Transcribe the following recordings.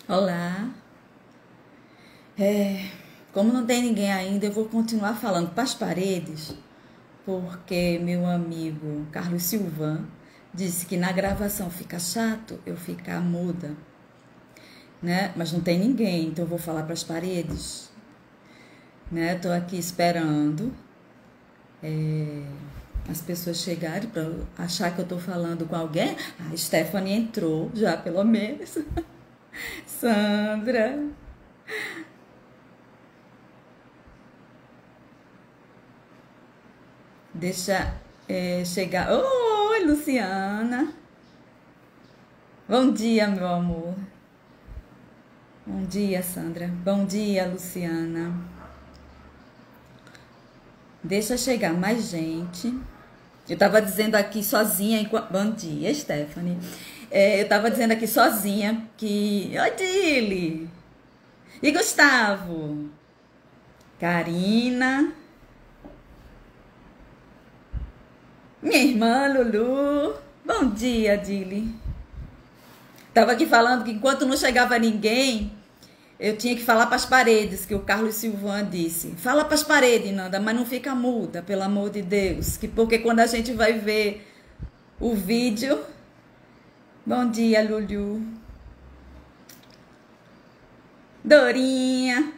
Olá. É, como não tem ninguém ainda, eu vou continuar falando para as paredes, porque meu amigo Carlos Silvan disse que na gravação fica chato eu ficar muda, né? Mas não tem ninguém, então eu vou falar para as paredes, né? Tô aqui esperando as pessoas chegarem para achar que eu tô falando com alguém. A Stephanie entrou já, pelo menos. Sandra. Deixa chegar. Oi, Luciana. Bom dia, meu amor. Bom dia, Sandra. Bom dia, Luciana. Deixa chegar mais gente. Eu tava dizendo aqui sozinha. Bom dia, Stephanie. Eu tava dizendo aqui sozinha que. Oi, Dili. E Gustavo. Karina. Minha irmã, Lulu. Bom dia, Dili. Tava aqui falando que enquanto não chegava ninguém, eu tinha que falar para as paredes, que o Carlos Silvan disse. Fala para as paredes, Nanda, mas não fica muda, pelo amor de Deus. Porque quando a gente vai ver o vídeo. Bom dia, Lulu. Dorinha.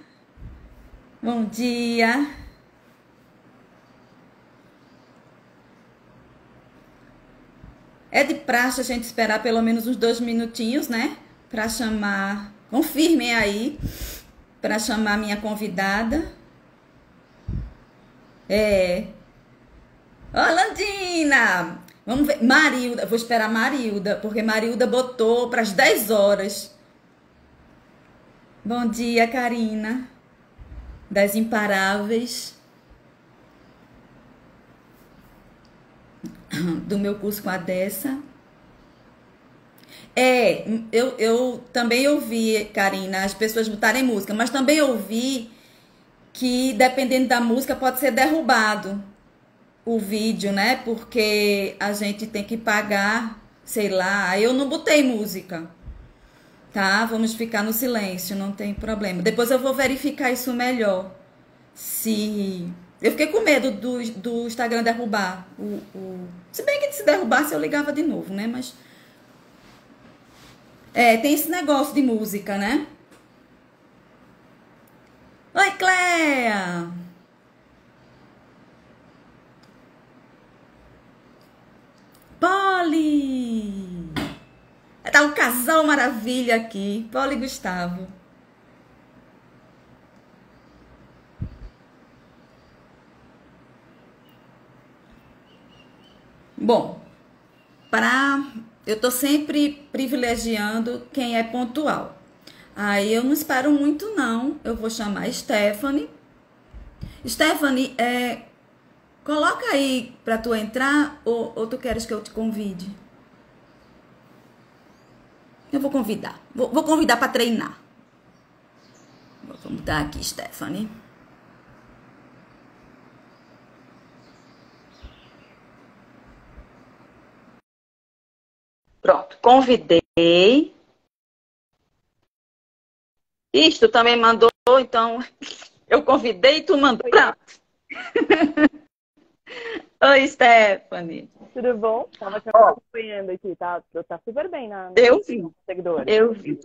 Bom dia. É de praxe a gente esperar pelo menos uns 2 minutinhos, né? Para chamar. Confirmem aí. Para chamar minha convidada. Ô, Landina! Vamos ver. Marilda, vou esperar Marilda, porque Marilda botou para as 10 horas. Bom dia, Karina. Das Imparáveis. Do meu curso com a Dessa. Eu também ouvi, Karina, as pessoas botarem música, mas também ouvi que dependendo da música pode ser derrubado o vídeo, né? Porque a gente tem que pagar, sei lá. Eu não botei música, tá? Vamos ficar no silêncio, não tem problema. Depois eu vou verificar isso melhor. Se. Eu fiquei com medo do Instagram derrubar Se bem que se derrubasse eu ligava de novo, né? Mas. Tem esse negócio de música, né? Oi, Cléa! Polly! Tá um casal maravilha aqui. Polly e Gustavo. Bom, eu tô sempre privilegiando quem é pontual. Aí eu não espero muito, não. Eu vou chamar a Stephanie. Stephanie, coloca aí pra tu entrar ou tu queres que eu te convide? Eu vou convidar. Vou convidar pra treinar. Vamos dar aqui, Stephanie. Pronto, convidei. Isto também mandou, então eu convidei e tu mandou. Pronto. Oi, Stephanie. Tudo bom? Tava te acompanhando aqui, tá? Tá super bem Eu vi. seguidores. Eu vi.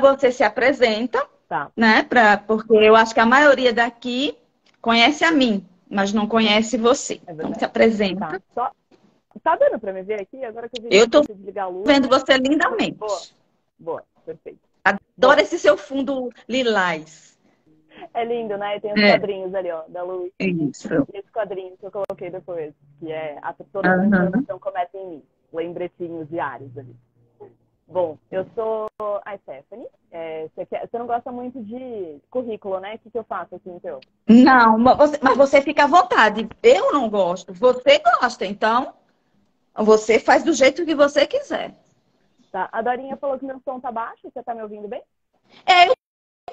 Você se apresenta, Tá, né? Porque eu acho que a maioria daqui conhece a mim, mas não conhece você. é Então se verdade. apresenta. Tá. Tá dando pra me ver aqui? Agora que eu vi Eu que tô você desligar a luz. vendo você Boa, lindamente. boa, perfeito. Adoro Bom, esse seu fundo lilás. é lindo, né? E tem os É, quadrinhos ali, ó, da luz. isso. E esse quadrinho que eu coloquei depois, que é toda a Aham. transformação começa em mim. Lembretinhos diários ali. Bom, eu sou a Stephanie. Você não gosta muito de currículo, né? O que eu faço aqui, então? Não, mas você fica à vontade. Eu não gosto. Você gosta, então você faz do jeito que você quiser. Tá. A Dorinha falou que meu som tá baixo. Você tá me ouvindo bem? Eu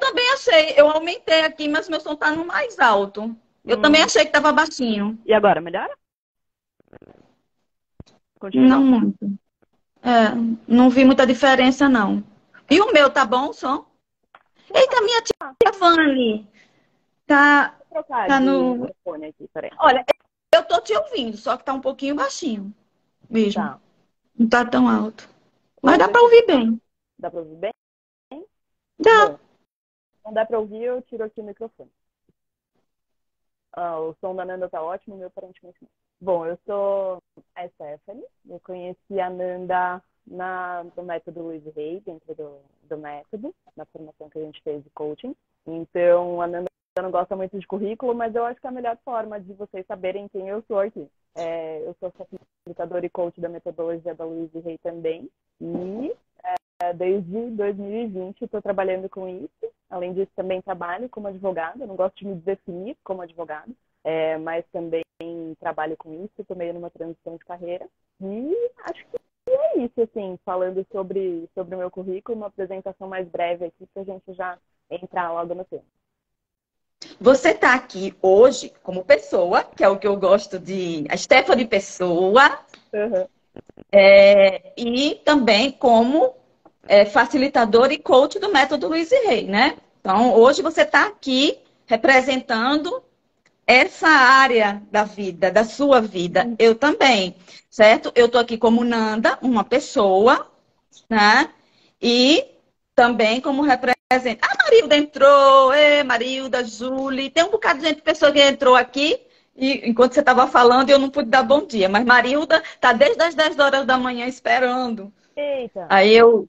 também achei. Eu aumentei aqui, mas meu som tá no mais alto. Eu também Hum. achei que tava baixinho. E agora, melhora? Continua Não igual. muito. É, não vi muita diferença, não. E o meu, tá bom o som? Eita, minha Ah, tia Vani, tá, vou trocar tá de no... microfone aqui, peraí. Olha, eu tô te ouvindo, só que tá um pouquinho baixinho mesmo. Tá. Não tá tão alto. Mas Ou dá pra deixa eu ouvir trocar. bem. Dá pra ouvir bem? Dá. Bom, não dá pra ouvir, eu tiro aqui o microfone. Ah, o som da Nanda tá ótimo, o meu aparentemente não. Bom, eu sou a Stephanie. Eu conheci a Nanda no método Luiz Rey, dentro do método, na formação que a gente fez de coaching. Então, a Nanda não gosta muito de currículo, mas eu acho que é a melhor forma de vocês saberem quem eu sou aqui. Eu sou facilitadora e coach da metodologia da Luiz Rey também. E desde 2020 estou trabalhando com isso. Além disso, também trabalho como advogada. Não gosto de me definir como advogada, mas também trabalho com isso. Estou meio numa transição de carreira. E acho que é isso, assim, falando sobre o meu currículo, uma apresentação mais breve aqui para a gente já entrar logo no tema. Você tá aqui hoje como pessoa, que é o que eu gosto de... A Stephanie pessoa, Uhum. e também como facilitadora e coach do método Luiz e Rey, né? Então, hoje você está aqui representando essa área da vida, da sua vida. Eu também, certo? Eu estou aqui como Nanda, uma pessoa, né? E também como representante. A Marilda entrou, Marilda, Julie, tem um bocado de gente, pessoa que entrou aqui. E enquanto você estava falando, eu não pude dar bom dia. Mas Marilda está desde as 10 horas da manhã esperando. Eita! Aí eu.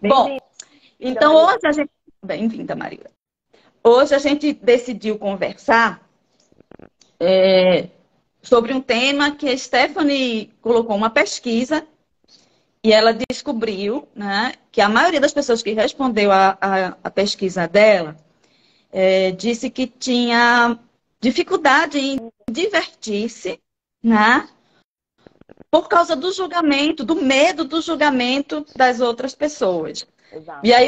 Bom, Bem-vinda, então Maria. hoje a gente. Bem-vinda, Maria. Hoje a gente decidiu conversar sobre um tema que a Stephanie colocou uma pesquisa e ela descobriu, né, que a maioria das pessoas que respondeu a pesquisa dela disse que tinha dificuldade em divertir-se, né, por causa do julgamento, do medo do julgamento das outras pessoas. Exato. E aí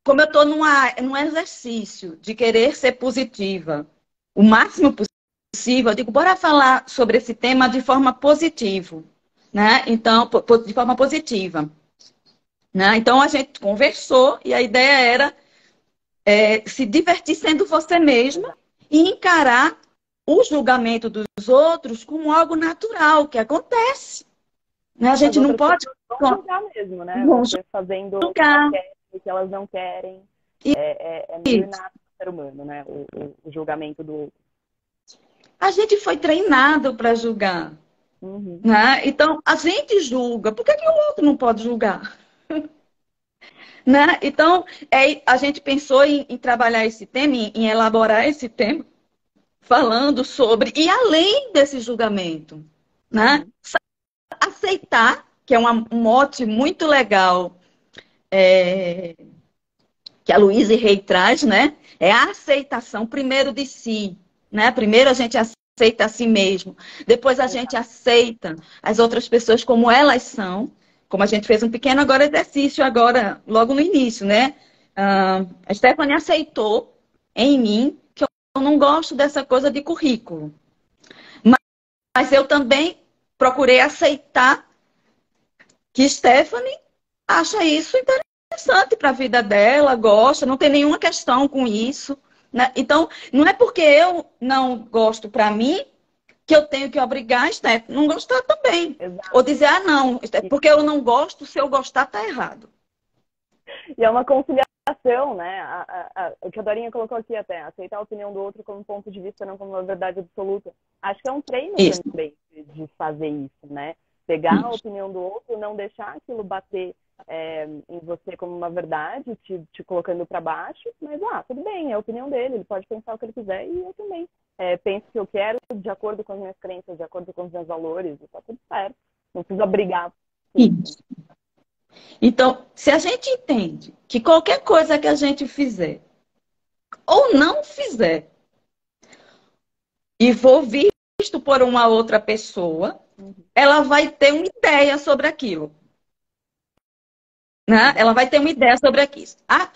como eu estou num exercício de querer ser positiva, o máximo possível, eu digo, bora falar sobre esse tema de forma positiva, né? Então, de forma positiva, né? Então a gente conversou e a ideia era se divertir sendo você mesma Exato. e encarar o julgamento dos outros como algo natural que acontece, né? A As gente não outras pode pessoas vão julgar mesmo, né? vão Você fazendo o que elas julgar. querem, o que elas não querem. É meio inato do ser humano, né? O julgamento do outro. A gente foi treinado para julgar. Uhum. Né? Então, a gente julga. Por que, que o outro não pode julgar? Né? Então, a gente pensou em trabalhar esse tema, em elaborar esse tema, falando sobre, e além desse julgamento, né? Uhum. Aceitar, que é um mote muito legal, que a Louise Hay traz, né? É a aceitação primeiro de si, né? Primeiro a gente aceita a si mesmo, depois a gente Exato. aceita as outras pessoas como elas são, como a gente fez um pequeno exercício agora, logo no início, né? A Stephanie aceitou em mim que eu não gosto dessa coisa de currículo, mas eu também procurei aceitar que Stephanie acha isso interessante para a vida dela, gosta, não tem nenhuma questão com isso. Né? Então, não é porque eu não gosto para mim que eu tenho que obrigar a Stephanie não gostar também. Ou Exato. dizer, ah, não, porque eu não gosto, se eu gostar, tá errado. E é uma conciliação, né? O que a Dorinha colocou aqui até, aceitar a opinião do outro como ponto de vista, não como uma verdade absoluta. Acho que é um treino Isso. também de fazer isso, né? Pegar a opinião do outro, não deixar aquilo bater em você como uma verdade, te colocando para baixo, mas tudo bem, é a opinião dele, ele pode pensar o que ele quiser e eu também penso o que eu quero de acordo com as minhas crenças, de acordo com os meus valores, e tá tudo certo. Não precisa brigar. Isso. Então, se a gente entende que qualquer coisa que a gente fizer ou não fizer e for visto por uma outra pessoa, ela vai ter uma ideia sobre aquilo. Né? Ela vai ter uma ideia sobre aquilo.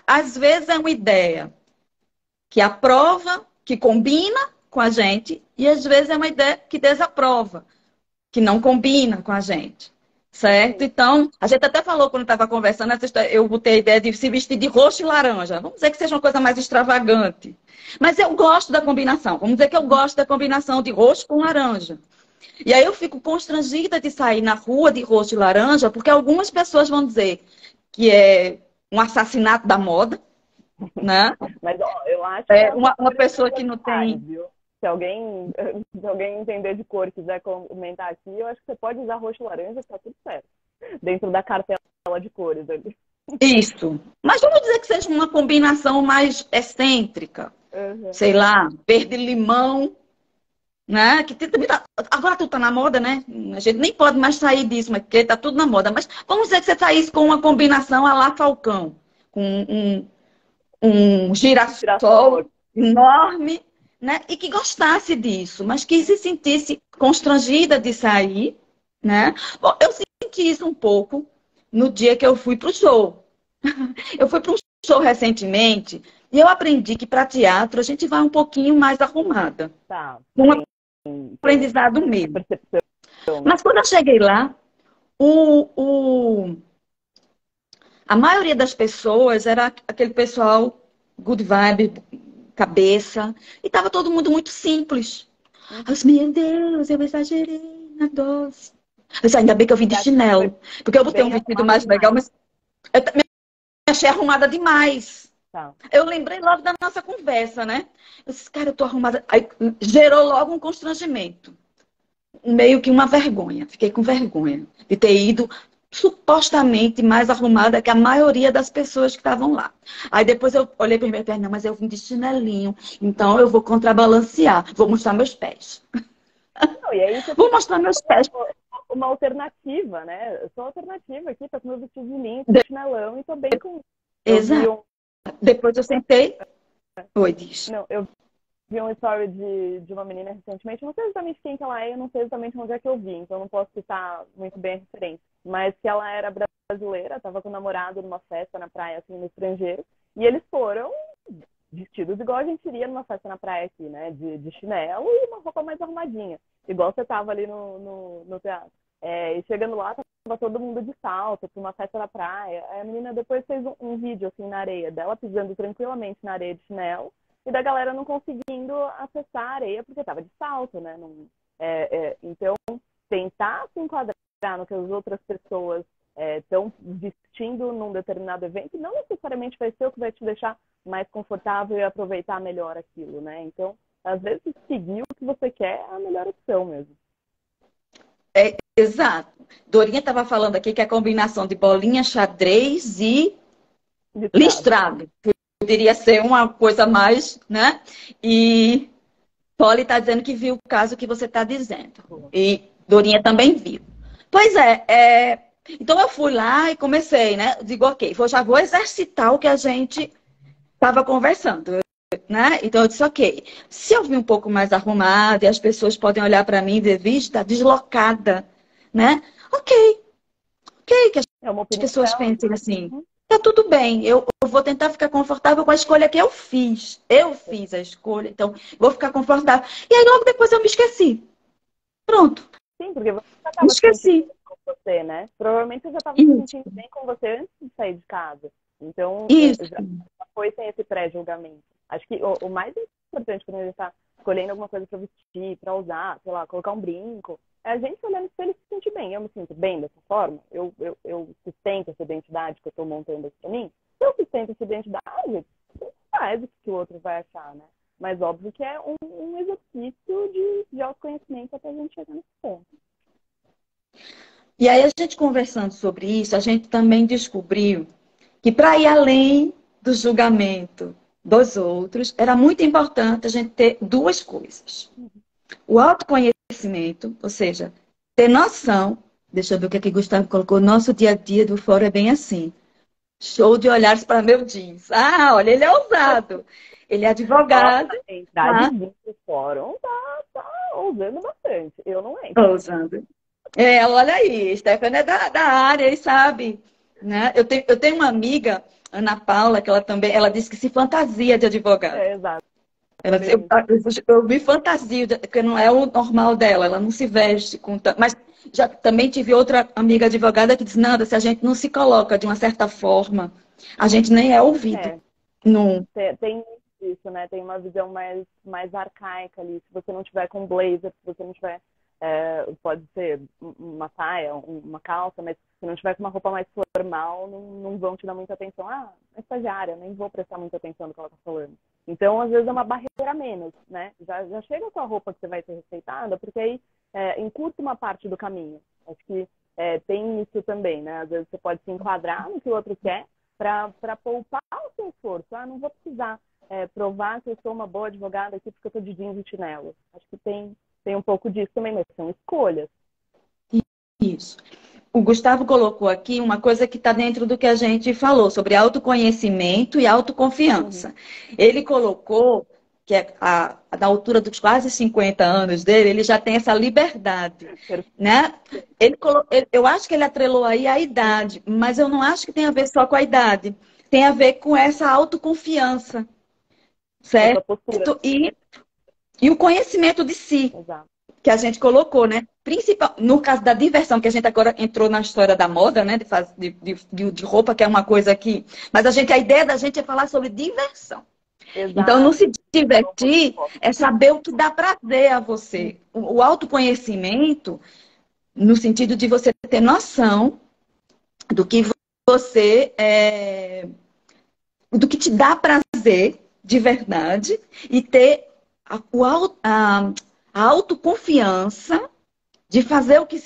Às vezes é uma ideia que aprova, que combina com a gente, e às vezes é uma ideia que desaprova, que não combina com a gente. certo? Então, a gente até falou quando estava conversando, essa história, eu botei a ideia de se vestir de roxo e laranja. Vamos dizer que seja uma coisa mais extravagante. Mas eu gosto da combinação. Vamos dizer que eu gosto da combinação de roxo com laranja. E aí eu fico constrangida de sair na rua de roxo e laranja, porque algumas pessoas vão dizer que é um assassinato da moda, né? Mas ó, eu acho que É uma pessoa que não tem... viu? Se alguém entender de cor e quiser comentar aqui, eu acho que você pode usar roxo e laranja, tá tudo certo. Dentro da cartela de cores ali. Isso. Mas vamos dizer que seja uma combinação mais excêntrica. Uhum. Sei lá, verde-limão, né? Agora tudo tá na moda, né? A gente nem pode mais sair disso, mas porque tá tudo na moda. Mas vamos dizer que você saísse com uma combinação à la Falcão, com um girassol enorme, né? E que gostasse disso, mas que se sentisse constrangida de sair, né? Bom, eu senti isso um pouco no dia que eu fui pro show. Eu fui para um show recentemente e eu aprendi que para teatro a gente vai um pouquinho mais arrumada. Tá. Aprendizado mesmo. Percepção. Mas quando eu cheguei lá, a maioria das pessoas era aquele pessoal good vibe, cabeça, e tava todo mundo muito simples. Eu disse, meu Deus, eu exagerei na dose. Eu disse, ainda bem que eu vim de chinelo, porque eu botei um vestido mais legal, mas eu me achei arrumada demais. Tá. Eu lembrei logo da nossa conversa, né? Eu disse, cara, eu tô arrumada. Aí gerou logo um constrangimento. Meio que uma vergonha. Fiquei com vergonha de ter ido supostamente mais arrumada que a maioria das pessoas que estavam lá. Aí depois eu olhei para minha perna, mas eu vim de chinelinho, então eu vou contrabalancear, vou mostrar meus pés. Não, e aí você vou mostrar meus pés. Uma alternativa, né? Eu sou alternativa aqui, tô com meu vestido lindo, com chinelão e tô bem com... Exato. Depois eu sentei... Oi, diz. Não, eu vi um story de uma menina recentemente, não sei exatamente quem que ela é, eu não sei exatamente onde é que eu vi, então não posso citar muito bem a referência, mas que ela era brasileira, estava com o namorado numa festa na praia, assim, no estrangeiro, e eles foram vestidos igual a gente iria numa festa na praia aqui, né, de chinelo e uma roupa mais arrumadinha, igual você tava ali no teatro. E chegando lá, tava todo mundo de salto, pra uma festa na praia. Aí a menina depois fez um vídeo, assim, na areia, dela pisando tranquilamente na areia de chinelo, e da galera não conseguindo acessar a areia porque tava de salto, né? Então, tentar se enquadrar no que as outras pessoas estão vestindo num determinado evento não necessariamente vai ser o que vai te deixar mais confortável e aproveitar melhor aquilo, né? Então, às vezes, seguir o que você quer é a melhor opção mesmo. Exato. Dorinha estava falando aqui que a combinação de bolinha, xadrez e listrado. Poderia ser uma coisa mais, né? E Polly está dizendo que viu o caso que você está dizendo. E Dorinha também viu. Pois então eu fui lá e comecei, né? Digo, ok, já vou exercitar o que a gente estava conversando, né? Então eu disse, ok, se eu vir um pouco mais arrumada e as pessoas podem olhar para mim e ver, vixe, está deslocada, né? Ok, que as pessoas pensem assim, tá tudo bem, eu vou tentar ficar confortável com a escolha que eu fiz. Eu fiz a escolha, então vou ficar confortável. E aí logo depois eu me esqueci. Pronto. Sim, porque você já estava esqueci. Com você, né? Provavelmente você já estava se sentindo bem com você antes de sair de casa. Então, já foi sem esse pré-julgamento. Acho que o mais importante quando a gente está escolhendo alguma coisa para vestir, para usar, sei lá, colocar um brinco, é a gente olhando se ele se sente bem. Eu me sinto bem dessa forma? Eu sustento essa identidade que eu estou montando aqui para mim? Se eu sustento essa identidade, faz o que o outro vai achar, né? Mas óbvio que é um exercício de autoconhecimento até a gente chegar nesse ponto. E aí a gente conversando sobre isso, a gente também descobriu que para ir além do julgamento dos outros, era muito importante a gente ter duas coisas. O autoconhecimento, ou seja, ter noção. Deixa eu ver o que aqui Gustavo colocou. Nosso dia a dia do fórum é bem assim. Show de olhares para meu jeans. Ah, olha, ele é ousado. Ele é advogado. Entrar de jeans no fórum tá ousando bastante. Eu não entro. Ousando. Olha aí, Stephanie é da área e sabe. Né? Eu tenho uma amiga, Ana Paula, que ela disse que se fantasia de advogado. Exato. Eu me fantasio, porque não é o normal dela, ela não se veste com... Mas Já também tive outra amiga advogada que disse, Nanda, se a gente não se coloca de uma certa forma, a gente nem é ouvido. É, Não. tem isso, né? Tem uma visão mais arcaica ali. Se você não tiver com blazer, se você não tiver, pode ser uma saia, uma calça, mas se não tiver com uma roupa mais formal, não vão te dar muita atenção. Ah, é estagiária, nem vou prestar muita atenção no que ela tá falando. Então, às vezes, é uma barreira a menos, né? Já chega com a roupa que você vai ser respeitada, porque aí encurta uma parte do caminho. Acho que tem isso também, né? Às vezes você pode se enquadrar no que o outro quer para poupar o seu esforço. Ah, não vou precisar provar que eu sou uma boa advogada aqui porque eu tô de jeans e chinelo. Acho que tem um pouco disso também, mas são escolhas. Isso. O Gustavo colocou aqui uma coisa que está dentro do que a gente falou sobre autoconhecimento e autoconfiança. Uhum. Ele colocou que na altura dos quase 50 anos dele, ele já tem essa liberdade, né? Eu acho que ele atrelou aí a idade, mas eu não acho que tem a ver só com a idade. Tem a ver com essa autoconfiança, certo? E o conhecimento de si. Exato. Que a gente colocou, né? No caso da diversão, que a gente agora entrou na história da moda, né? De roupa, que é uma coisa que... Mas a ideia da gente é falar sobre diversão. Exato. Então, não se divertir é saber o que dá prazer a você. O autoconhecimento, no sentido de você ter noção do que do que te dá prazer de verdade e ter a autoconfiança de fazer o que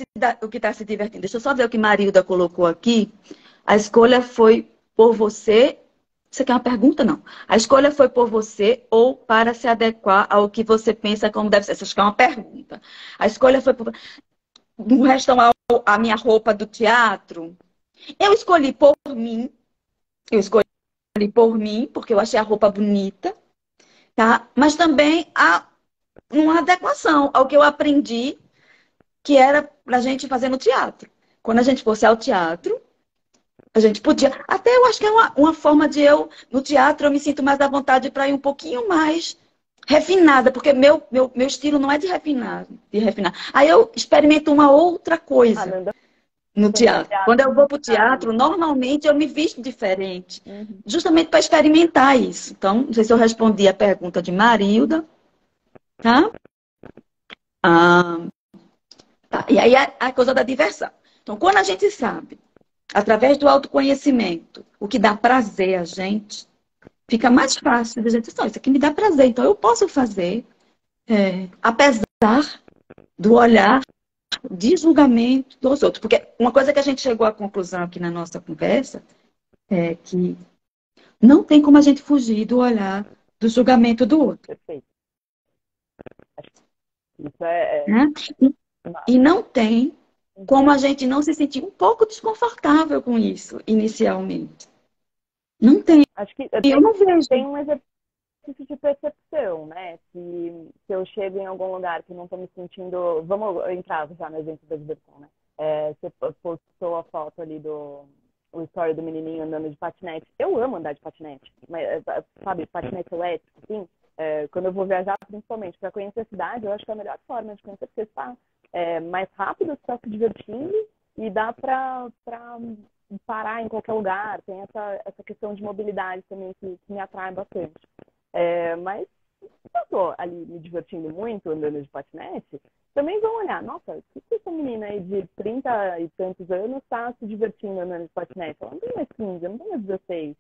está se divertindo. Deixa eu só ver o que Marilda colocou aqui. A escolha foi por você. Você quer uma pergunta? Não. A escolha foi por você ou para se adequar ao que você pensa como deve ser. Você quer uma pergunta. A escolha foi por... No resto, a minha roupa do teatro. Eu escolhi por mim. Eu escolhi por mim, porque eu achei a roupa bonita. Tá? Mas também uma adequação ao que eu aprendi que era pra gente fazer no teatro. Quando a gente fosse ao teatro, a gente podia... Até eu acho que é uma forma de no teatro, eu me sinto mais à vontade para ir um pouquinho mais refinada, porque meu estilo não é de refinar. Aí eu experimento uma outra coisa no teatro. Quando eu vou pro teatro, normalmente eu me visto diferente. Justamente para experimentar isso. Então, não sei se eu respondi a pergunta de Marilda. Tá? Tá. E aí a coisa da diversão. Então, quando a gente sabe, através do autoconhecimento, o que dá prazer a gente, fica mais fácil de a gente dizer, isso aqui me dá prazer, então eu posso fazer, apesar do olhar de julgamento dos outros. Porque uma coisa que a gente chegou à conclusão aqui na nossa conversa é que não tem como a gente fugir do olhar do julgamento do outro. Perfeito. Isso né? E não tem como a gente não se sentir um pouco desconfortável com isso, inicialmente. Não tem. Acho que eu não vejo. Tem um exercício de percepção, né? Se eu chego em algum lugar que não estou me sentindo... Vamos entrar já no exemplo da diversão, né? Você postou a foto ali o story do menininho andando de patinete. Eu amo andar de patinete, mas, sabe, patinete elétrico, assim. Quando eu vou viajar, principalmente para conhecer a cidade, eu acho que é a melhor forma de conhecer, porque está mais rápido, você está se divertindo e dá para parar em qualquer lugar. Tem essa questão de mobilidade também que me atrai bastante. Mas se eu estou ali me divertindo muito andando de patinete, também vão olhar, nossa, o que essa menina aí de 30 e tantos anos está se divertindo andando de patinete? Ela não tem mais 15, ela não tem mais 16,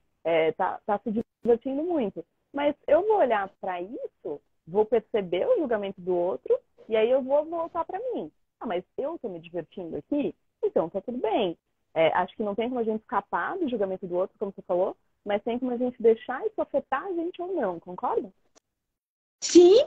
tá se divertindo muito. Mas eu vou olhar para isso, vou perceber o julgamento do outro, e aí eu vou voltar para mim. Ah, mas eu estou me divertindo aqui? Então tá tudo bem. Acho que não tem como a gente escapar do julgamento do outro, como você falou, mas tem como a gente deixar isso afetar a gente ou não, concorda? Sim,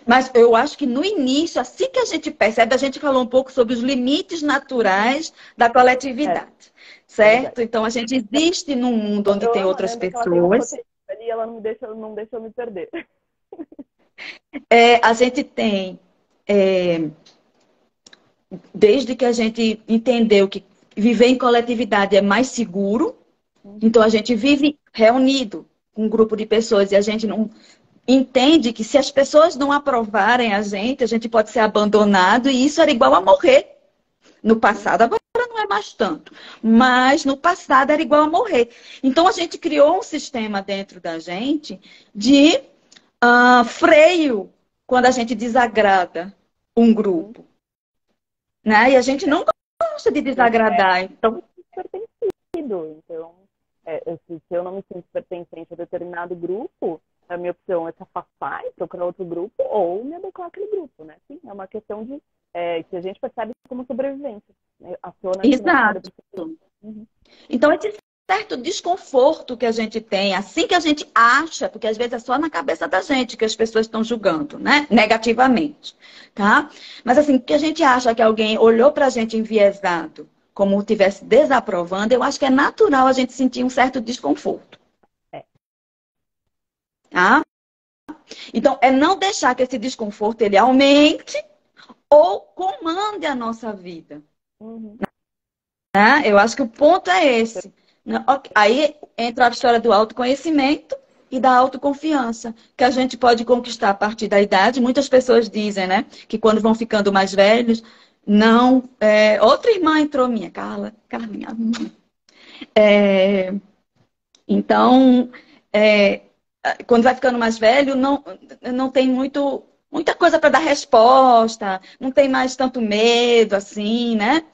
mas eu acho que no início, assim que a gente percebe, a gente falou um pouco sobre os limites naturais da coletividade, certo? Então a gente existe num mundo onde tem outras pessoas. E ela não deixa eu me perder. A gente tem, desde que a gente entendeu que viver em coletividade é mais seguro, então a gente vive reunido com um grupo de pessoas e a gente não entende que se as pessoas não aprovarem a gente pode ser abandonado e isso era igual a morrer. No passado, agora não é mais tanto. Mas no passado era igual a morrer. Então a gente criou um sistema dentro da gente de freio quando a gente desagrada um grupo. Né? E a gente não gosta de desagradar. Então, pertencido. Então, se eu não me sinto pertencente a determinado grupo, a minha opção é se afastar e procurar outro grupo ou me adequar àquele grupo, né? Sim, é uma questão de que a gente percebe como sobrevivência. Né? exato. Então, esse certo desconforto que a gente tem, assim que a gente acha, porque às vezes é só na cabeça da gente que as pessoas estão julgando, né? Negativamente, tá? Mas assim, que a gente acha que alguém olhou pra gente enviesado, como estivesse desaprovando, eu acho que é natural a gente sentir um certo desconforto. Tá? Então, é não deixar que esse desconforto ele aumente ou comande a nossa vida. Né? Eu acho que o ponto é esse. Aí entra a história do autoconhecimento e da autoconfiança, que a gente pode conquistar a partir da idade. Muitas pessoas dizem, né, que quando vão ficando mais velhos, não... outra irmã entrou minha, Carlinha. Então, quando vai ficando mais velho, não tem muita coisa para dar resposta, não tem mais tanto medo, assim, né?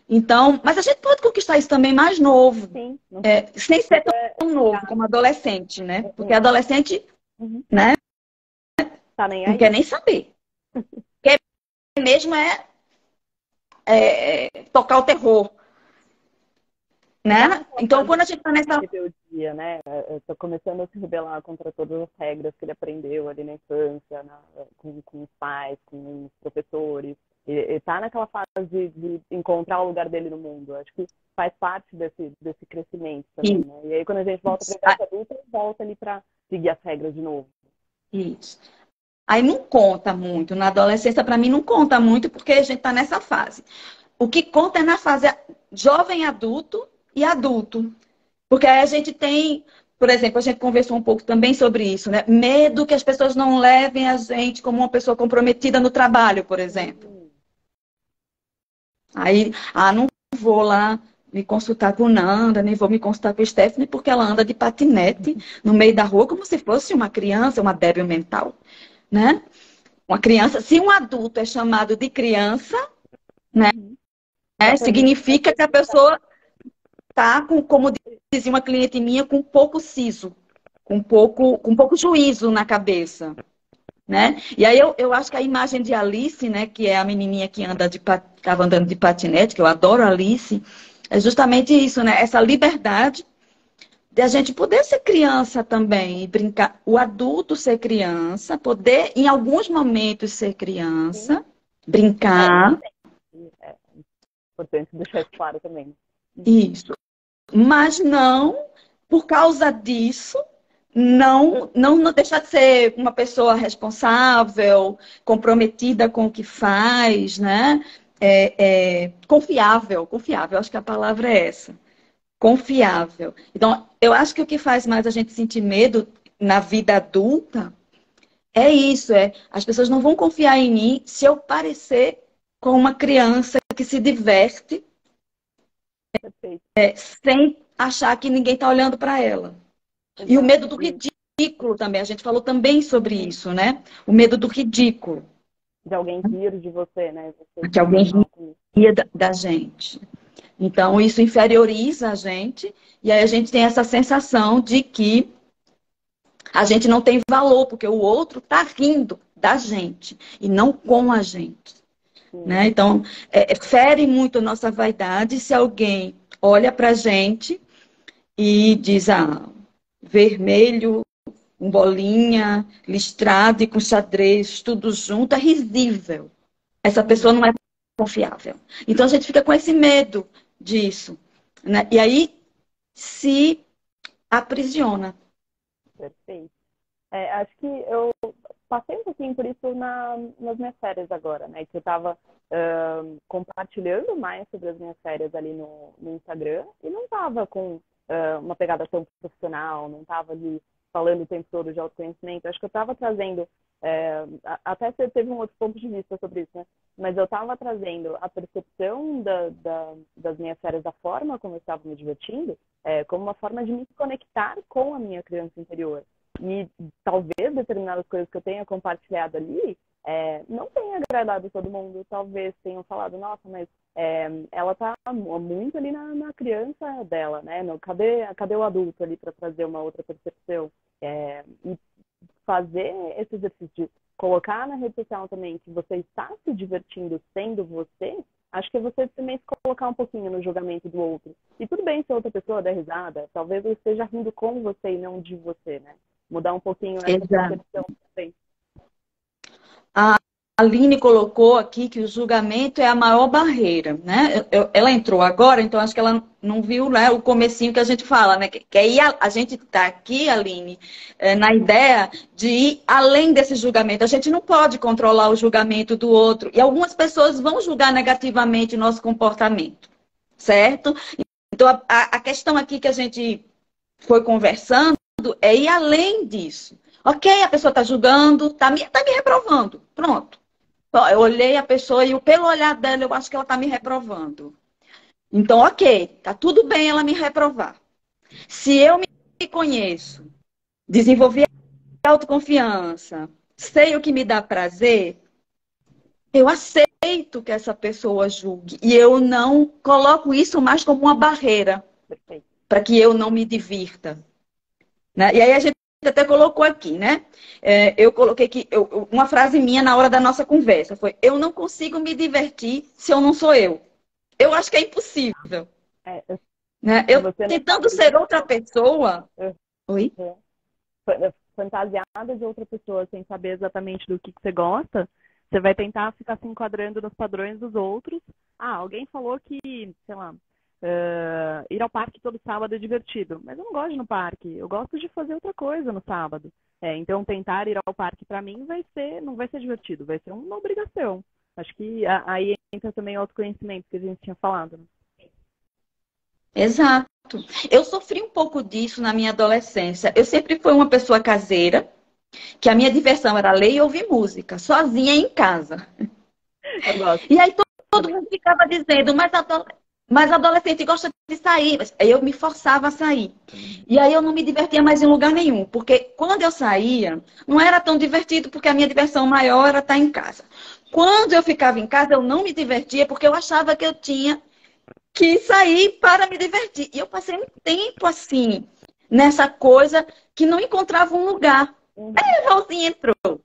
Então, mas a gente pode conquistar isso também mais novo. Sim. Sem ser tão novo como adolescente, né? Porque adolescente, né? Tá nem aí. Não quer nem saber. Quer mesmo tocar o terror. Né? Então, quando a gente tá nessa... rebeldia, né? Eu tô começando a se rebelar contra todas as regras que ele aprendeu ali na infância, com os pais, com os professores. Ele tá naquela fase de encontrar o lugar dele no mundo. Acho que faz parte desse crescimento também, né? E aí, quando a gente volta para a idade adulta, volta ali para seguir as regras de novo. Isso. Aí não conta muito. Na adolescência, para mim, não conta muito, porque a gente tá nessa fase. O que conta é na fase jovem adulto e adulto. Porque aí a gente tem, por exemplo, a gente conversou um pouco também sobre isso, né? Medo que as pessoas não levem a gente como uma pessoa comprometida no trabalho, por exemplo. Aí, não vou lá me consultar com Nanda, nem vou me consultar com a Stephanie, porque ela anda de patinete no meio da rua como se fosse uma criança, uma débil mental, né? Uma criança, se um adulto é chamado de criança, né? Significa que a pessoa tá com, como dizia uma cliente minha, com pouco siso, com pouco juízo na cabeça, né? E aí eu acho que a imagem de Alice, né, que é a menininha que estava andando de patinete, que eu adoro a Alice, é justamente isso, né? Essa liberdade de a gente poder ser criança também e brincar, o adulto ser criança, poder em alguns momentos ser criança, brincar. É importante deixar isso claro também. Isso. Mas não, por causa disso, não deixar de ser uma pessoa responsável, comprometida com o que faz, né? Confiável, acho que a palavra é essa. Confiável. Então, eu acho que o que faz mais a gente sentir medo na vida adulta é isso, as pessoas não vão confiar em mim se eu parecer com uma criança que se diverte sem achar que ninguém está olhando para ela. Exato. E o medo do ridículo também, a gente falou também sobre isso, né? O medo do ridículo. De alguém rir de você, né? Que alguém ria da gente. Então, isso inferioriza a gente, e aí a gente tem essa sensação de que a gente não tem valor, porque o outro está rindo da gente, e não com a gente. Né? Então, fere muito a nossa vaidade se alguém olha para a gente e diz, vermelho, com bolinha, listrado e com xadrez, tudo junto, é risível. Essa pessoa não é confiável. Então, a gente fica com esse medo disso. Né? E aí, se aprisiona. Perfeito. Acho que eu passei um pouquinho por isso nas minhas férias agora, né? Que eu estava compartilhando mais sobre as minhas férias ali no Instagram e não estava com uma pegada tão profissional, não estava ali falando o tempo todo de autoconhecimento. Acho que eu estava trazendo Até você teve um outro ponto de vista sobre isso, né? Mas eu estava trazendo a percepção das minhas férias, da forma como eu estava me divertindo, como uma forma de me conectar com a minha criança interior. E talvez determinadas coisas que eu tenha compartilhado ali não tenha agradado todo mundo. Talvez tenham falado, nossa, mas ela tá muito ali na criança dela, né? Cadê o adulto ali para trazer uma outra percepção? E fazer esse exercício de colocar na rede social também que você está se divertindo sendo você, acho que é você também se colocar um pouquinho no julgamento do outro. E tudo bem se a outra pessoa der risada, talvez eu esteja rindo com você e não de você, né? Mudar um pouquinho essa Exato. percepção também. A Aline colocou aqui que o julgamento é a maior barreira, né? Ela entrou agora, então acho que ela não viu, né, o comecinho que a gente fala, né? Que aí a gente está aqui, Aline, na ideia de ir além desse julgamento. A gente não pode controlar o julgamento do outro. E algumas pessoas vão julgar negativamente o nosso comportamento, certo? Então a questão aqui que a gente foi conversando é ir além disso. Ok, a pessoa está julgando, está me reprovando. Pronto. Eu olhei a pessoa e pelo olhar dela, eu acho que ela está me reprovando. Então, ok, tá tudo bem ela me reprovar. Se eu me conheço, desenvolvi autoconfiança, sei o que me dá prazer, eu aceito que essa pessoa julgue. E eu não coloco isso mais como uma barreira para que eu não me divirta. Né? E aí a gente até colocou aqui, né? Eu coloquei aqui uma frase minha na hora da nossa conversa. Foi, eu não consigo me divertir se eu não sou eu. Eu acho que é impossível. Né? Eu tentando ser outra pessoa... Oi? Fantasiada de outra pessoa, sem saber exatamente do que você gosta, você vai tentar ficar se enquadrando nos padrões dos outros. Alguém falou que, sei lá, ir ao parque todo sábado é divertido. Mas eu não gosto de ir no parque. Eu gosto de fazer outra coisa no sábado. Então, tentar ir ao parque, para mim, não vai ser divertido. Vai ser uma obrigação. Acho que aí entra também o autoconhecimento que a gente tinha falado. Né? Exato. Eu sofri um pouco disso na minha adolescência. Eu sempre fui uma pessoa caseira, que a minha diversão era ler e ouvir música, sozinha em casa. Eu gosto. E aí todo mundo ficava dizendo, mas adolescente gosta de sair. Aí eu me forçava a sair. E aí eu não me divertia mais em lugar nenhum. Porque quando eu saía, não era tão divertido, porque a minha diversão maior era estar em casa. Quando eu ficava em casa, eu não me divertia, porque eu achava que eu tinha que sair para me divertir. E eu passei um tempo assim, nessa coisa, que não encontrava um lugar. Aí a Valzinha entrou.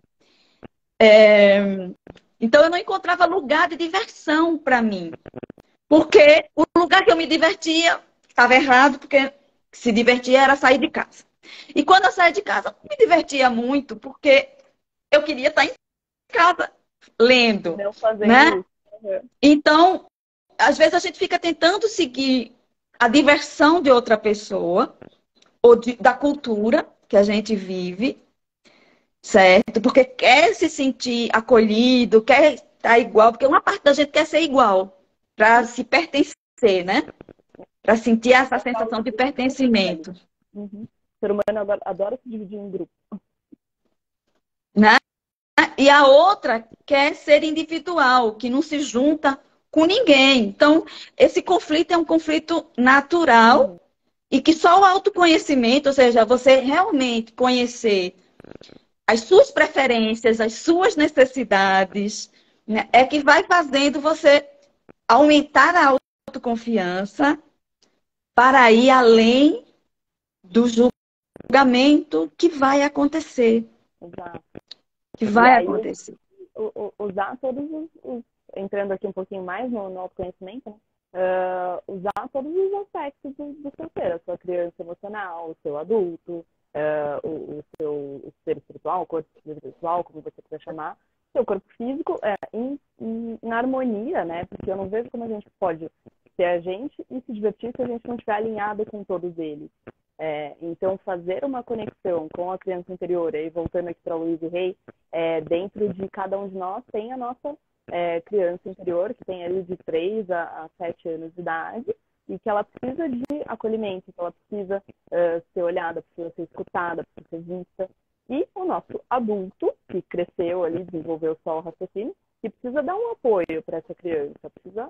Então eu não encontrava lugar de diversão para mim. Porque o lugar que eu me divertia estava errado, porque se divertir era sair de casa. E quando eu saía de casa, eu me divertia muito, porque eu queria estar em casa lendo. Não fazendo né? isso. Então, às vezes a gente fica tentando seguir a diversão de outra pessoa, ou da cultura que a gente vive, certo? Porque quer se sentir acolhido, quer estar igual, porque uma parte da gente quer ser igual, para se pertencer, né? Para sentir essa sensação de pertencimento. Uhum. O ser humano adora se dividir em grupos. Né? E a outra quer ser individual, que não se junta com ninguém. Então, esse conflito é um conflito natural e que só o autoconhecimento, ou seja, você realmente conhecer as suas preferências, as suas necessidades, né, é que vai fazendo você aumentar a autoconfiança para ir além do julgamento que vai acontecer. Exato. Que vai acontecer. Usar todos entrando aqui um pouquinho mais no autoconhecimento, né? Usar todos os aspectos do seu ser, a sua criança emocional, o seu adulto, o seu ser espiritual, o corpo espiritual, como você quiser chamar, o seu corpo físico, em harmonia, né? Porque eu não vejo como a gente pode ser a gente e se divertir se a gente não estiver alinhado com todos eles. Então, fazer uma conexão com a criança interior, aí voltando aqui para o Louise Hay, dentro de cada um de nós tem a nossa criança interior, que tem ali de 3 a 7 anos de idade, e que ela precisa de acolhimento, que ela precisa ser olhada, precisa ser escutada, precisa ser vista. e o nosso adulto, que cresceu ali, desenvolveu só o raciocínio, que precisa dar um apoio para essa criança, precisa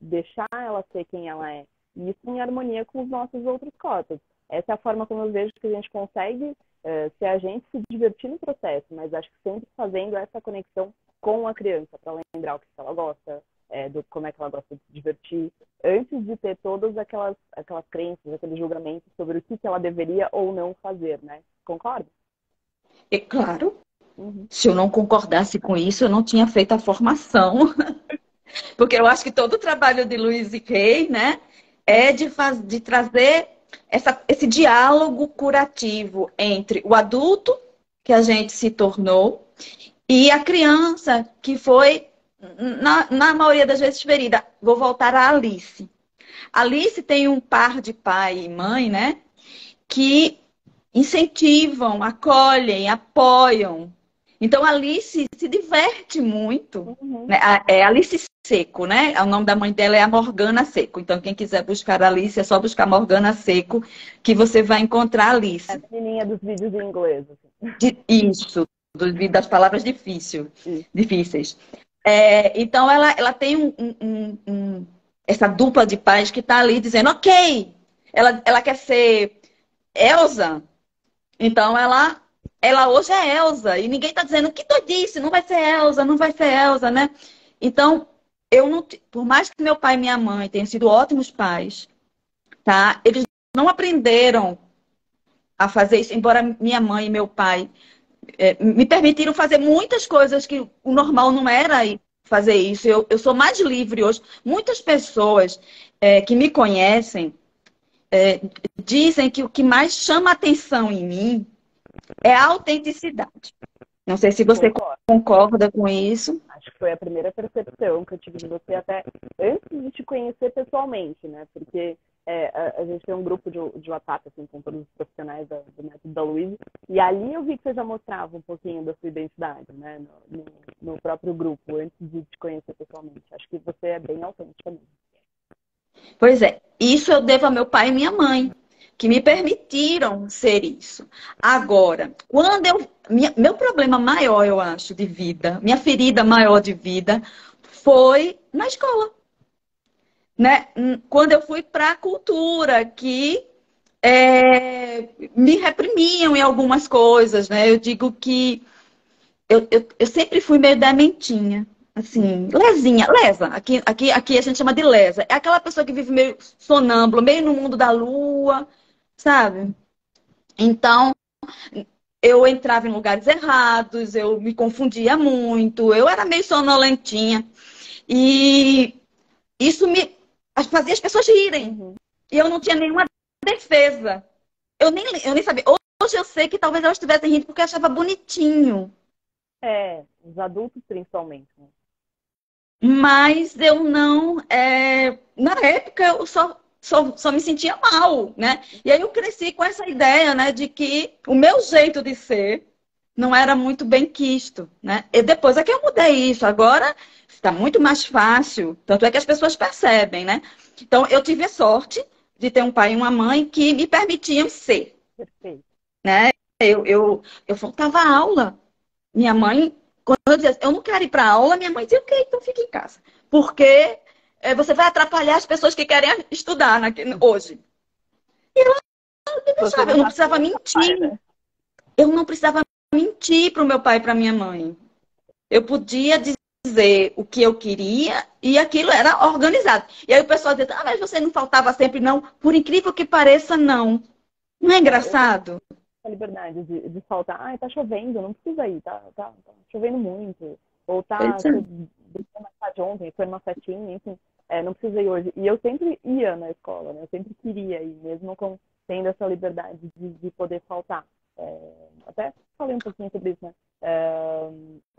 deixar ela ser quem ela é. E isso em harmonia com os nossos outros corpos. Essa é a forma como eu vejo que a gente consegue ser a gente se divertir no processo, mas acho que sempre fazendo essa conexão com a criança, para lembrar o que ela gosta, como é que ela gosta de se divertir, antes de ter todas aquelas crenças, aqueles julgamentos sobre o que ela deveria ou não fazer, né? Concorda? É claro. Se eu não concordasse com isso, eu não tinha feito a formação. Porque eu acho que todo o trabalho de Louise Hay, né, é de trazer esse diálogo curativo entre o adulto, que a gente se tornou, e a criança, que foi, na maioria das vezes, ferida. Vou voltar a Alice. Alice tem um par de pai e mãe, né, que incentivam, acolhem, apoiam. Então, Alice se diverte muito. Né? É Alice Seco, né? O nome da mãe dela é a Morgana Seco. Então, quem quiser buscar Alice, é só buscar Morgana Seco, que você vai encontrar Alice. É a menininha dos vídeos em inglês. Isso, das palavras difíceis. Então, ela tem essa dupla de pais que está ali dizendo, ok, ela quer ser Elsa, então ela hoje é Elsa, e ninguém está dizendo que doidice, não vai ser Elsa, não vai ser Elsa, né? Então, por mais que meu pai e minha mãe tenham sido ótimos pais, tá? Eles não aprenderam a fazer isso, embora minha mãe e meu pai me permitiram fazer muitas coisas que o normal não era fazer isso. Eu sou mais livre hoje. Muitas pessoas que me conhecem dizem que o que mais chama atenção em mim é a autenticidade. Não sei se você concorda com isso. Acho que foi a primeira percepção que eu tive de você até antes de te conhecer pessoalmente, né? Porque a gente tem um grupo de WhatsApp, assim, com todos os profissionais do método da Louise, e ali eu vi que você já mostrava um pouquinho da sua identidade, né? No próprio grupo, antes de te conhecer pessoalmente. Acho que você é bem autêntica mesmo. Pois é, isso eu devo a meu pai e minha mãe, que me permitiram ser isso. Agora, meu problema maior, eu acho, de vida, minha ferida maior de vida, foi na escola. Né? Quando eu fui para a cultura, que me reprimiam em algumas coisas, né? Eu digo que eu sempre fui meio dementinha. Assim, lesa. Aqui a gente chama de lesa. É aquela pessoa que vive meio sonâmbula, meio no mundo da lua, sabe? Então, eu entrava em lugares errados, eu me confundia muito, eu era meio sonolentinha. E isso fazia as pessoas rirem. E eu não tinha nenhuma defesa. Eu nem sabia. Hoje eu sei que talvez elas estivessem rindo porque eu achava bonitinho. Os adultos principalmente, né? Mas eu não... na época eu só me sentia mal, né? E aí eu cresci com essa ideia, né, de que o meu jeito de ser não era muito bem quisto, né? E depois é que eu mudei isso. Agora está muito mais fácil. Tanto é que as pessoas percebem, né? Então, eu tive a sorte de ter um pai e uma mãe que me permitiam ser. Perfeito. Né? Eu faltava aula. Minha mãe, quando eu dizia, eu não quero ir para aula, minha mãe dizia, ok, então fica em casa. Porque você vai atrapalhar as pessoas que querem estudar hoje. E eu não precisava mentir. Pai, né? Eu não precisava mentir para o meu pai e para minha mãe. Eu podia dizer o que eu queria e aquilo era organizado. E aí o pessoal dizia, mas você não faltava sempre, não. Por incrível que pareça, não. Não é engraçado? A liberdade de faltar, tá chovendo, não precisa ir, tá chovendo muito. Ou mais tarde ontem, foi numa festinha, enfim, não precisa ir hoje. E eu sempre ia na escola, né? Eu sempre queria ir, mesmo tendo essa liberdade de poder faltar. Até falei um pouquinho sobre isso, né?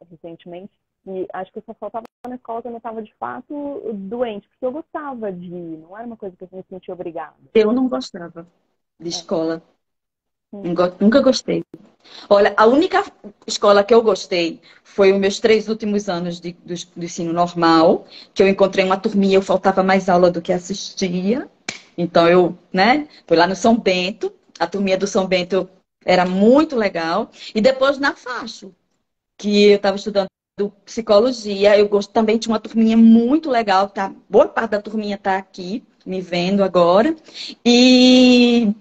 Recentemente. E acho que eu só faltava na escola quando eu estava de fato doente, porque eu gostava de ir, não era uma coisa que eu me sentia obrigada. Eu não gostava de escola. Nunca gostei. Olha, a única escola que eu gostei foi os meus 3 últimos anos do ensino normal, que eu encontrei uma turminha, eu faltava mais aula do que assistia. Então, foi lá no São Bento, a turminha do São Bento Era muito legal. E depois na faixa, que eu estava estudando psicologia, eu gosto também de uma turminha muito legal, tá? Boa parte da turminha está aqui, me vendo agora. E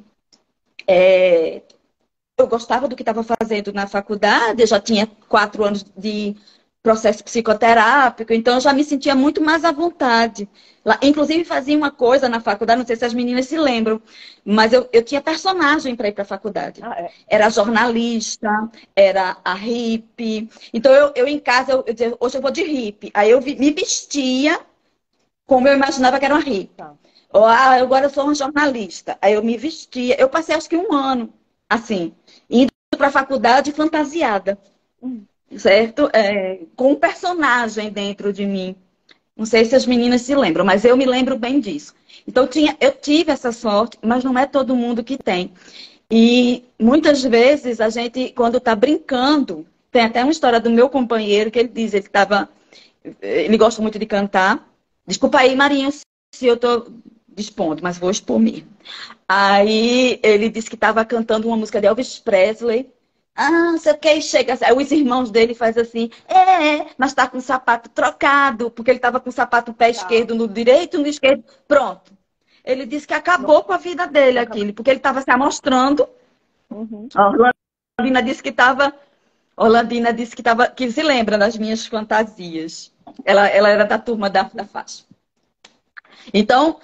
eu gostava do que estava fazendo na faculdade, eu já tinha 4 anos de processo psicoterápico, então eu já me sentia muito mais à vontade. Lá, inclusive, fazia uma coisa na faculdade, não sei se as meninas se lembram, mas eu tinha personagem para ir para a faculdade. Era jornalista, era a hippie. Então, eu em casa, eu dizia, hoje eu vou de hippie. Aí eu me vestia como eu imaginava que era uma hippie. Agora eu sou uma jornalista. Aí eu me vestia. Eu passei acho que 1 ano, assim, indo para a faculdade fantasiada. Certo? Com um personagem dentro de mim. Não sei se as meninas se lembram, mas eu me lembro bem disso. Então, eu tive essa sorte, mas não é todo mundo que tem. E muitas vezes a gente, quando está brincando, tem até uma história do meu companheiro que ele diz, ele gosta muito de cantar. Desculpa aí, Marinho, se eu estou dispondo, mas vou expor mesmo. Aí ele disse que estava cantando uma música de Elvis Presley. Não sei o que, chega. Aí os irmãos dele fazem assim, mas tá com o sapato trocado, porque ele tava com o sapato pé esquerdo no direito e no esquerdo. Pronto. Ele disse que acabou com a vida dele aquilo, porque ele estava se amostrando. A Orlandina disse que estava, que se lembra das minhas fantasias. Ela era da turma da faixa. Então,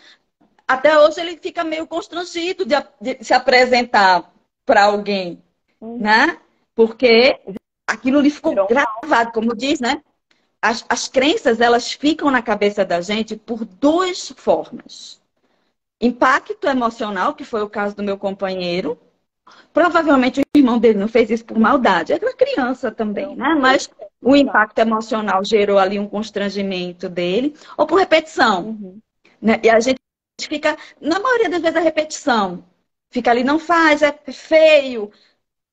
até hoje ele fica meio constrangido de se apresentar para alguém. Né? Porque aquilo ali ficou gravado, como diz, né? As crenças, elas ficam na cabeça da gente por 2 formas. Impacto emocional, que foi o caso do meu companheiro. Provavelmente o irmão dele não fez isso por maldade. Era criança também, né? Mas o impacto emocional gerou ali um constrangimento dele. Ou por repetição. Né? E a gente fica, na maioria das vezes, a repetição. Fica ali, não faz, é feio.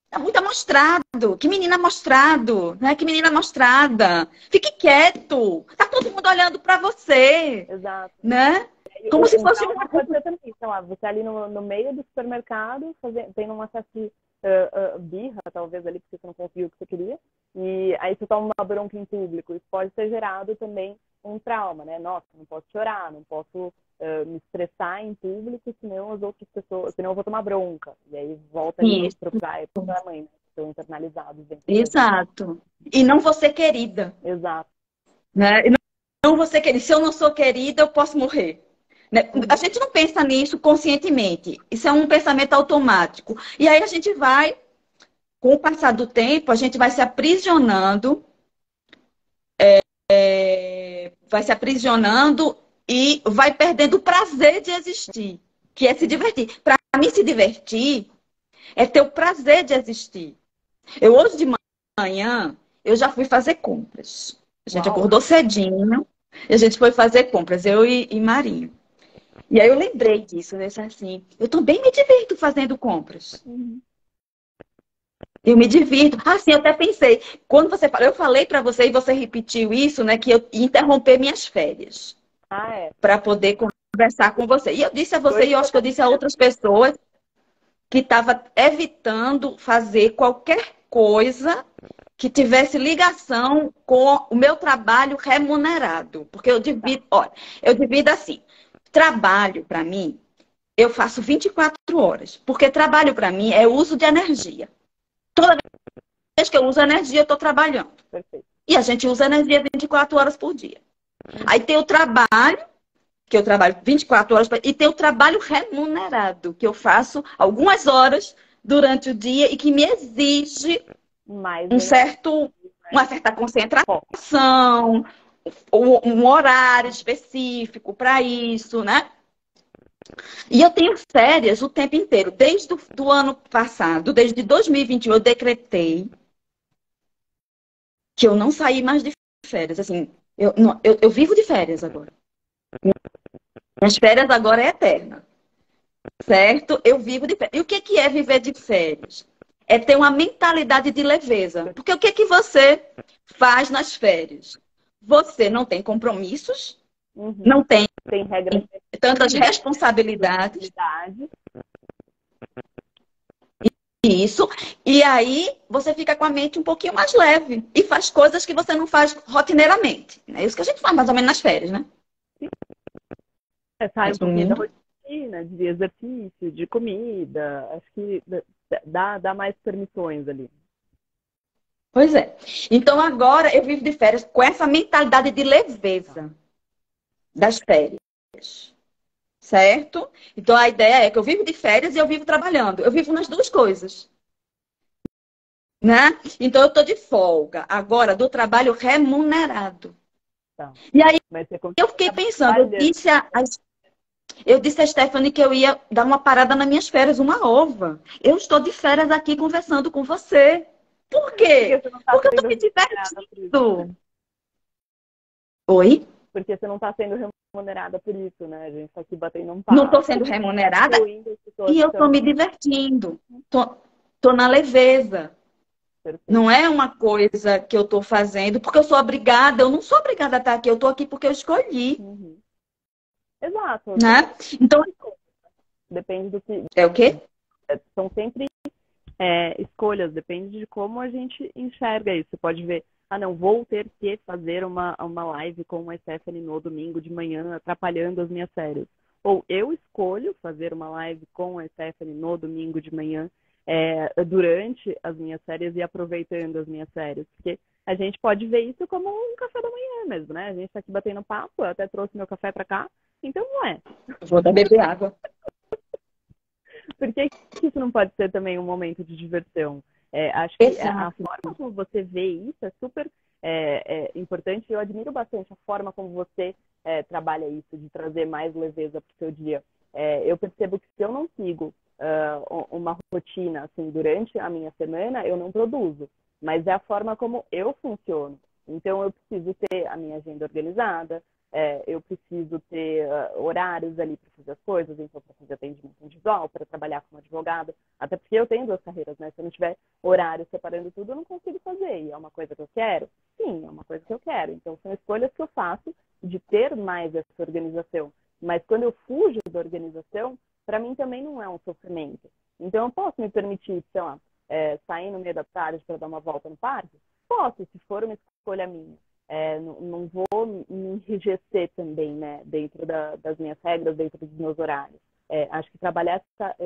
Tá muito amostrado. Que menina amostrado, né? Que menina amostrada. Fique quieto. Tá todo mundo olhando para você. Exato. Né? Como se fosse uma coisa também. Sei lá, você ali no meio do supermercado, tem uma certa birra, talvez, ali, porque você não conseguiu o que você queria. E aí você toma uma bronca em público. Isso pode ter gerado também um trauma, né? Nossa, não posso chorar, não posso me estressar em público, senão as outras pessoas, senão eu vou tomar bronca. E aí volta ali pro pai e pra mãe, né? Estão internalizados dentro. Exato. E não vou ser querida. Exato. Né? E não vou ser querida. Se eu não sou querida, eu posso morrer. Né? A gente não pensa nisso conscientemente. Isso é um pensamento automático. E aí a gente vai, com o passar do tempo, a gente vai se aprisionando, e vai perdendo o prazer de existir, que é se divertir. Para mim, se divertir é ter o prazer de existir. Eu hoje de manhã, eu já fui fazer compras. A gente acordou cedinho e a gente foi fazer compras, eu e Marinho. E aí eu lembrei disso, né? Assim, eu também me divirto fazendo compras. Eu me divirto. Sim, eu até pensei. Quando você falou, eu falei para você e você repetiu isso, né? Que eu ia interromper minhas férias. Para poder conversar com você. E eu disse a você, e eu acho que eu disse a outras pessoas, que estava evitando fazer qualquer coisa que tivesse ligação com o meu trabalho remunerado. Porque eu divido, olha, eu divido assim. Trabalho, para mim, eu faço 24 horas. Porque trabalho, para mim, é uso de energia. Toda vez que eu uso energia, eu estou trabalhando. Perfeito. E a gente usa energia 24 horas por dia. Aí tem o trabalho, que eu trabalho 24 horas, e tem o trabalho remunerado, que eu faço algumas horas durante o dia e que me exige uma certa concentração, um horário específico para isso, né? E eu tenho férias o tempo inteiro. Desde o ano passado, desde 2021, eu decretei que eu não saí mais de férias. Assim, eu vivo de férias agora. Minhas férias agora é eterna. Certo? Eu vivo de férias. E o que é viver de férias? É ter uma mentalidade de leveza. Porque o que você faz nas férias? Você não tem compromissos, não tem regras, tantas responsabilidades. Isso. E aí você fica com a mente um pouquinho mais leve e faz coisas que você não faz rotineiramente. É isso que a gente faz mais ou menos nas férias, né? Sai um pouquinho da Resumindo. rotina, de exercício, de comida. Acho que dá mais permissões ali. Pois é. Então agora eu vivo de férias com essa mentalidade de leveza das férias. Certo? Então a ideia é que eu vivo de férias e eu vivo trabalhando. Eu vivo nas duas coisas. Né? Então eu estou de folga agora do trabalho remunerado. Tá. E aí Mas você eu fiquei pensando, trabalha... eu disse a Stephanie que eu ia dar uma parada nas minhas férias, uma ova. Eu estou de férias aqui conversando com você. Por quê? Porque você não tá Porque eu estou sendo me remunerada por isso. divertindo. Oi? Porque você não está sendo remunerada por isso, né? A gente está aqui batendo um Não papo. estou sendo remunerada Incluindo as pessoas e que eu estou estão... me divertindo. Tô na leveza. Perfeito. Não é uma coisa que eu estou fazendo porque eu sou obrigada. Eu não sou obrigada a estar aqui. Eu estou aqui porque eu escolhi. Uhum. Exato. Né? Então, Depende do que... é o quê? São sempre escolhas. Depende de como a gente enxerga isso. Você pode ver, não, vou ter que fazer uma live com a Stephanie no domingo de manhã, atrapalhando as minhas férias. Ou eu escolho fazer uma live com a Stephanie no domingo de manhã, durante as minhas férias e aproveitando as minhas férias. Porque a gente pode ver isso como um café da manhã mesmo, né? A gente tá aqui batendo papo, eu até trouxe meu café para cá, então não é. Vou dar beber água. Por que isso não pode ser também um momento de diversão? Acho que Exato. a forma como você vê isso é super importante. Eu admiro bastante a forma como você trabalha isso, de trazer mais leveza para o seu dia. Eu percebo que se eu não sigo uma rotina assim durante a minha semana, eu não produzo. Mas é a forma como eu funciono. Então, eu preciso ter a minha agenda organizada, eu preciso ter horários ali para fazer as coisas, então para fazer atendimento individual, para trabalhar como advogada, até porque eu tenho duas carreiras, né? Se eu não tiver horário separando tudo, eu não consigo fazer. E é uma coisa que eu quero? Sim, é uma coisa que eu quero. Então são escolhas que eu faço de ter mais essa organização. Mas quando eu fujo da organização, para mim também não é um sofrimento. Então eu posso me permitir, sei lá, sair no meio da tarde para dar uma volta no parque? Posso, se for uma escolha minha. Não vou me enrijecer também, né, dentro das minhas regras, dentro dos meus horários. Acho que trabalhar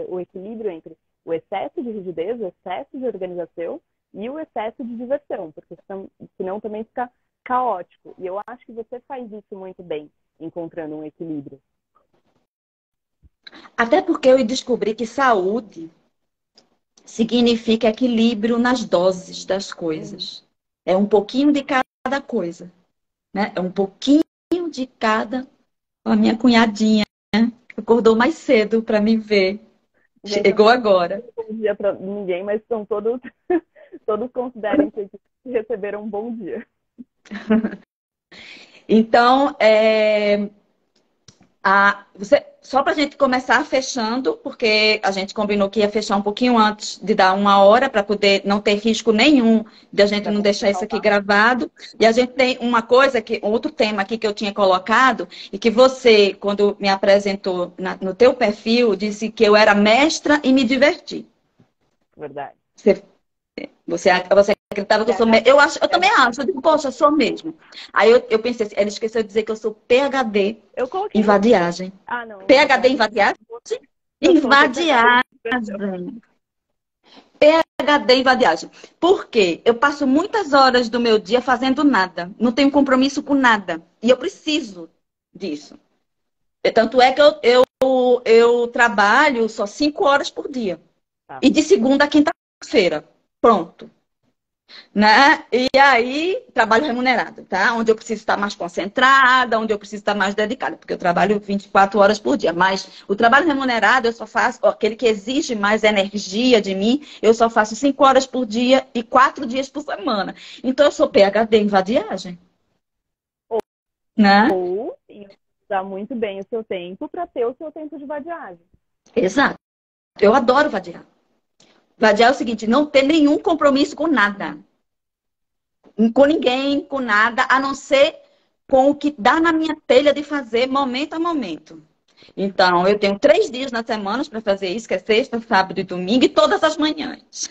o equilíbrio entre o excesso de rigidez, o excesso de organização e o excesso de diversão, porque senão também fica caótico. E eu acho que você faz isso muito bem, encontrando um equilíbrio. Até porque eu descobri que saúde significa equilíbrio nas doses das coisas. É um pouquinho de cada coisa, né? É um pouquinho de cada. A minha cunhadinha, né? Acordou mais cedo para me ver. Gente, Chegou agora. Não bom dia para ninguém, mas são todos considerem que receberam um bom dia. Então, só para a gente começar fechando, porque a gente combinou que ia fechar um pouquinho antes de dar uma hora, para poder não ter risco nenhum de a gente não deixar isso aqui gravado. E a gente tem uma coisa, outro tema aqui que eu tinha colocado, e que você, quando me apresentou no teu perfil, disse que eu era mestra em me divertir. Verdade. Você acreditava que eu sou mesmo? Eu também acho. Eu digo, poxa, eu sou mesmo. Aí eu pensei assim, ela esqueceu de dizer que eu sou PhD em vadiagem. Não. PhD em vadiagem? Em vadiagem. PhD em vadiagem. Por quê? Eu passo muitas horas do meu dia fazendo nada. Não tenho compromisso com nada. E eu preciso disso. Tanto é que eu trabalho só 5 horas por dia. E de segunda a quinta-feira. Pronto. Né? E aí, trabalho remunerado, tá? Onde eu preciso estar mais concentrada, onde eu preciso estar mais dedicada, porque eu trabalho 24 horas por dia. Mas o trabalho remunerado, eu só faço, aquele que exige mais energia de mim, eu só faço 5 horas por dia e 4 dias por semana. Então, eu sou PhD em vadiagem. Né? Ou usar muito bem o seu tempo para ter o seu tempo de vadiagem. Exato. Eu adoro vadiar. Vadiar é o seguinte, não ter nenhum compromisso com nada. Com ninguém, com nada, a não ser com o que dá na minha telha de fazer momento a momento. Então, eu tenho 3 dias na semana para fazer isso, que é sexta, sábado e domingo, e todas as manhãs.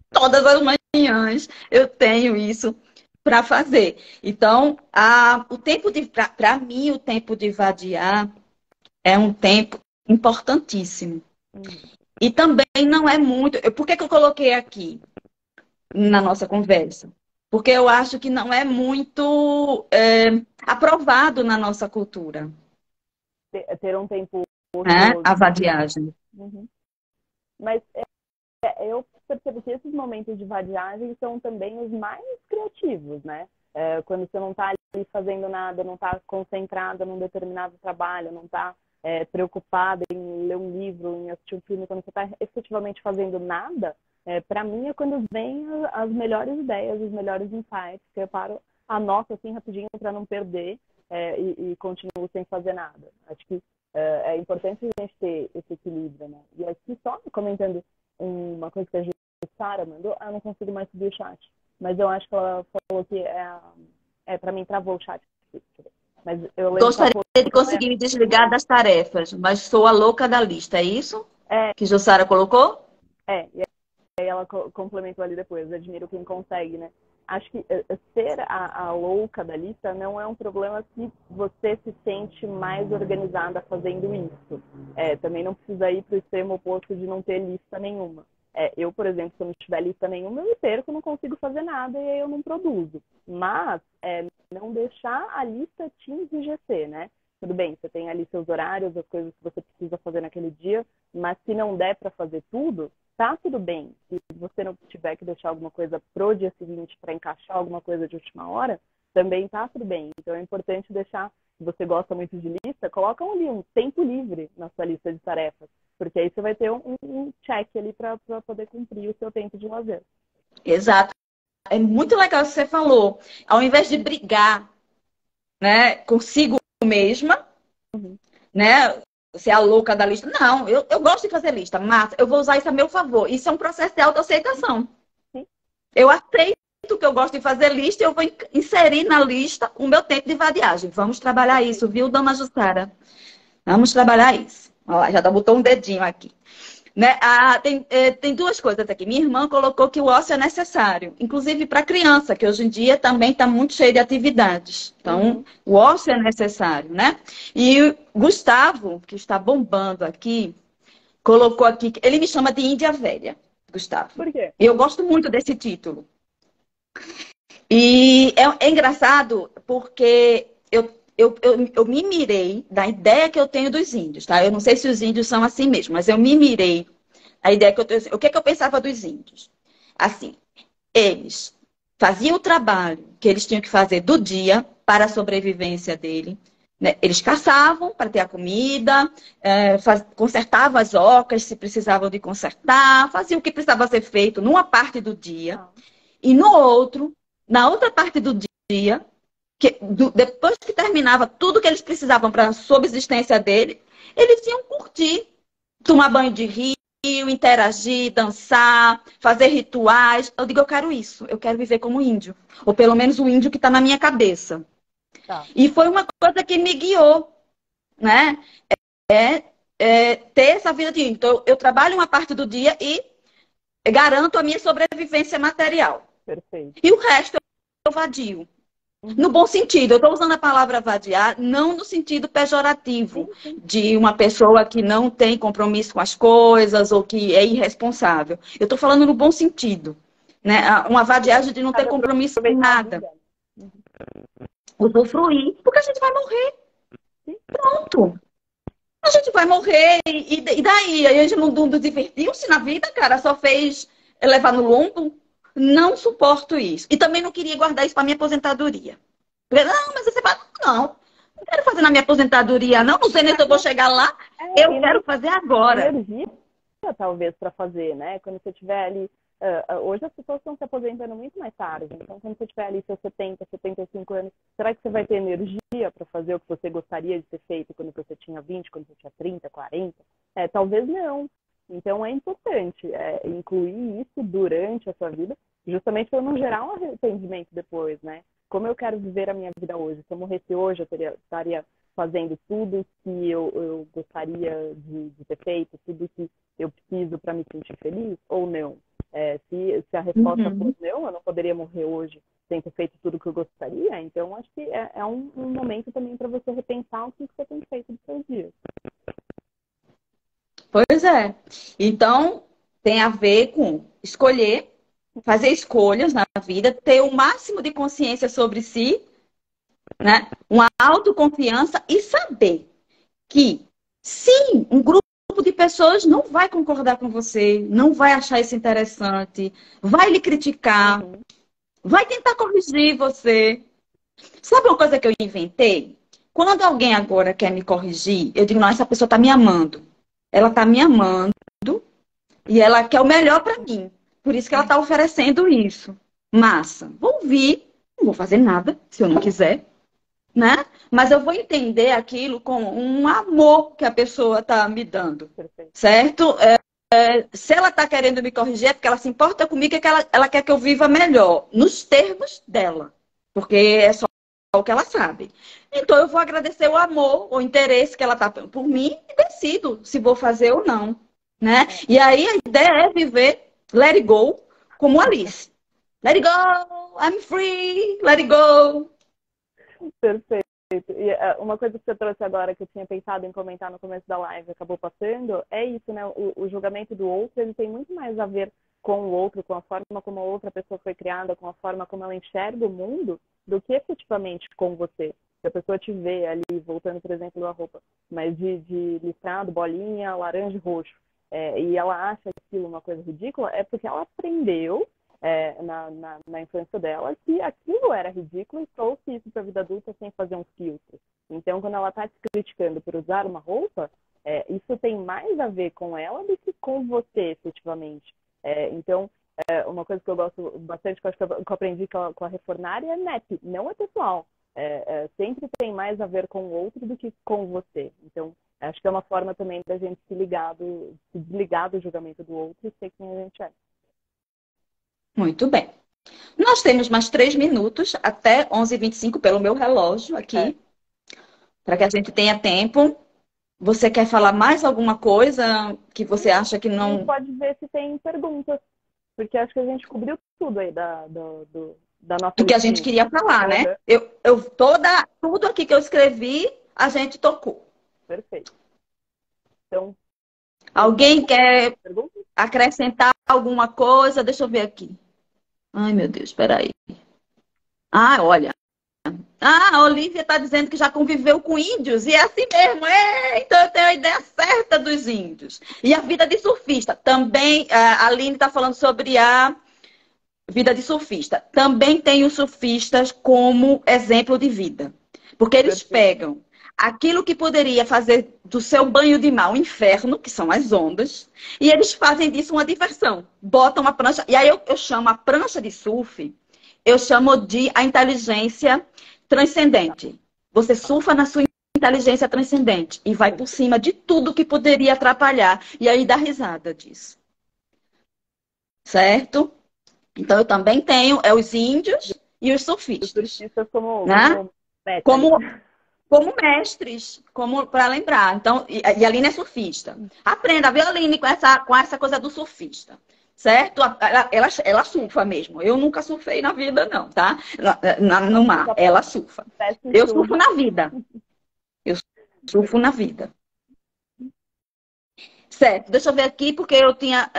Todas as manhãs eu tenho isso para fazer. Então, para mim, o tempo de vadiar é um tempo importantíssimo. E também não é muito. Por que eu coloquei aqui na nossa conversa? Porque eu acho que não é muito aprovado na nossa cultura. Ter um tempo Né? A ocioso. vadiagem. Uhum. Mas eu percebo que esses momentos de vadiagem são também os mais criativos, né? Quando você não está ali fazendo nada, não está concentrada num determinado trabalho, não está preocupada em ler um livro, em assistir um filme, quando você está efetivamente fazendo nada, para mim é quando vem as melhores ideias, os melhores insights, que eu anoto assim rapidinho para não perder e continuo sem fazer nada. Acho que é importante a gente ter esse equilíbrio, né? E aqui só comentando uma coisa que a Jussara mandou, eu não consigo mais subir o chat, mas eu acho que ela falou que para mim travou o chat. Mas eu lembro Gostaria de conseguir me desligar das tarefas, mas sou a louca da lista, é isso? Que Jussara colocou? E aí ela complementou ali depois, admiro quem consegue, né? Acho que ser a louca da lista não é um problema se você se sente mais organizada fazendo isso. Também não precisa ir para o extremo oposto de não ter lista nenhuma. Eu, por exemplo, se eu não tiver lista nenhuma, eu me perco, não consigo fazer nada e aí eu não produzo. Mas não deixar a lista te enrijecer, né? Tudo bem, você tem ali seus horários, as coisas que você precisa fazer naquele dia, mas se não der para fazer tudo, tá tudo bem. Se você não tiver que deixar alguma coisa pro dia seguinte para encaixar alguma coisa de última hora, também tá tudo bem. Então é importante deixar, se você gosta muito de lista, coloca ali um tempo livre na sua lista de tarefas, porque aí você vai ter um check ali para poder cumprir o seu tempo de lazer. Exato. É muito legal o que você falou. Ao invés de brigar, né, consigo mesma, né? Você é a louca da lista. Não, eu gosto de fazer lista, mas eu vou usar isso a meu favor. Isso é um processo de autoaceitação. Eu aceito que eu gosto de fazer lista e eu vou inserir na lista o meu tempo de vadiagem. Vamos trabalhar isso, viu, dona Jussara? Vamos trabalhar isso. Olha lá, já botou um dedinho aqui. Né? Tem 2 coisas aqui. Minha irmã colocou que o ócio é necessário, inclusive para criança, que hoje em dia também está muito cheio de atividades. Então, o ócio é necessário, né? E o Gustavo, que está bombando aqui, colocou aqui, ele me chama de Índia Velha, Gustavo. Por quê? Eu gosto muito desse título. E é engraçado porque eu me mirei da ideia que eu tenho dos índios, tá? Eu não sei se os índios são assim mesmo, mas eu me mirei a ideia que eu tenho. O que é que eu pensava dos índios? Assim, eles faziam o trabalho que eles tinham que fazer do dia para a sobrevivência dele. Né? Eles caçavam para ter a comida, consertavam as ocas se precisavam de consertar, faziam o que precisava ser feito numa parte do dia. E na outra parte do dia, depois que terminava tudo que eles precisavam para a subsistência dele, eles iam curtir, tomar banho de rio, interagir, dançar, fazer rituais. Eu digo, eu quero isso, eu quero viver como índio. Ou pelo menos o índio que está na minha cabeça. E foi uma coisa que me guiou, né? Ter essa vida de índio. Então, eu trabalho uma parte do dia e garanto a minha sobrevivência material. Perfeito. E o resto eu vadio. No bom sentido, eu estou usando a palavra vadiar, não no sentido pejorativo, de uma pessoa que não tem compromisso com as coisas ou que é irresponsável. Eu estou falando no bom sentido. Né? Uma vadiagem de não ter compromisso com nada. Usufruir, porque a gente vai morrer. Pronto. A gente vai morrer e daí? A gente não divertiu-se na vida, cara, só fez levar no lombo. Não suporto isso. E também não queria guardar isso para minha aposentadoria. Não, mas você fala, não quero fazer na minha aposentadoria, não sei nem se eu vou chegar lá. Eu quero fazer agora. Energia, talvez, para fazer, né? Quando você estiver ali... hoje as pessoas estão se aposentando muito mais tarde. Então, quando você estiver ali seus 70, 75 anos, será que você vai ter energia para fazer o que você gostaria de ter feito quando você tinha 20, quando você tinha 30, 40? Talvez não. Então, é importante incluir isso durante a sua vida, justamente para não gerar um arrependimento depois, né? Como eu quero viver a minha vida hoje? Se eu morresse hoje, eu estaria fazendo tudo que eu gostaria de ter feito, tudo que eu preciso para me sentir feliz, ou não? Se a resposta for não, eu não poderia morrer hoje sem ter feito tudo que eu gostaria. Então, acho que é um momento também para você repensar o que você tem feito dos seus dias. Pois é. Então, tem a ver com escolher, fazer escolhas na vida, ter o máximo de consciência sobre si, né? Uma autoconfiança e saber que, sim, um grupo de pessoas não vai concordar com você, não vai achar isso interessante, vai lhe criticar, vai tentar corrigir você. Sabe uma coisa que eu inventei? Quando alguém agora quer me corrigir, eu digo, não, essa pessoa está me amando. Ela está me amando e ela quer o melhor para mim. Por isso que ela está oferecendo isso. Massa. Vou ouvir, não vou fazer nada se eu não quiser, né? Mas eu vou entender aquilo como um amor que a pessoa está me dando, certo? Se ela está querendo me corrigir, é porque ela se importa comigo, é que ela quer que eu viva melhor, nos termos dela, porque é só o que ela sabe. Então eu vou agradecer o amor, o interesse que ela está por mim e decido se vou fazer ou não, né? E aí a ideia é viver let it go como Alice. Let it go, I'm free, let it go. Perfeito. E uma coisa que você trouxe agora que eu tinha pensado em comentar no começo da live, acabou passando, é isso, né? O julgamento do outro, ele tem muito mais a ver com o outro, com a forma como a outra pessoa foi criada, com a forma como ela enxerga o mundo, do que efetivamente com você. Se a pessoa te vê ali, voltando, por exemplo, da roupa, mas de listrado, bolinha, laranja e roxo, e ela acha aquilo uma coisa ridícula, é porque ela aprendeu na infância dela que aquilo era ridículo e trouxe isso para a vida adulta sem fazer um filtro. Então, quando ela está te criticando por usar uma roupa, isso tem mais a ver com ela do que com você, efetivamente. Então, uma coisa que eu gosto bastante, que eu acho que eu aprendi com a Refornária, é NEP, não é pessoal. Sempre tem mais a ver com o outro do que com você. Então, acho que é uma forma também da gente se desligar do julgamento do outro e ser quem a gente é. Muito bem. Nós temos mais 3 minutos, até 11h25 pelo meu relógio aqui, para que a gente tenha tempo. Você quer falar mais alguma coisa que você acha que não... Pode ver se tem perguntas, porque acho que a gente cobriu tudo aí da nossa... Do que a gente queria falar, né? Tudo aqui que eu escrevi, a gente tocou. Perfeito. Então... Alguém quer acrescentar alguma coisa? Deixa eu ver aqui. Ai, meu Deus, espera aí. Ah, olha. A Olivia está dizendo que já conviveu com índios. E é assim mesmo. Então eu tenho a ideia certa dos índios. E a vida de surfista. Também, a Aline está falando sobre a vida de surfista. Também tem os surfistas como exemplo de vida. Porque eles pegam aquilo que poderia fazer do seu banho de mar um inferno, que são as ondas, e eles fazem disso uma diversão. Botam uma prancha, e aí eu chamo a prancha de surf, eu chamo de a inteligência transcendente. Você surfa na sua inteligência transcendente e vai por cima de tudo que poderia atrapalhar, e aí dá risada disso. Certo? Então eu também tenho os índios e os surfistas. Os surfistas como mestres, como para lembrar. Então, e a Aline é surfista. Aprenda, viu, Aline, com essa coisa do surfista. Certo? Ela surfa mesmo. Eu nunca surfei na vida, não, tá? No mar. Ela surfa. Eu surfo na vida. Eu surfo na vida. Certo. Deixa eu ver aqui, porque eu tinha...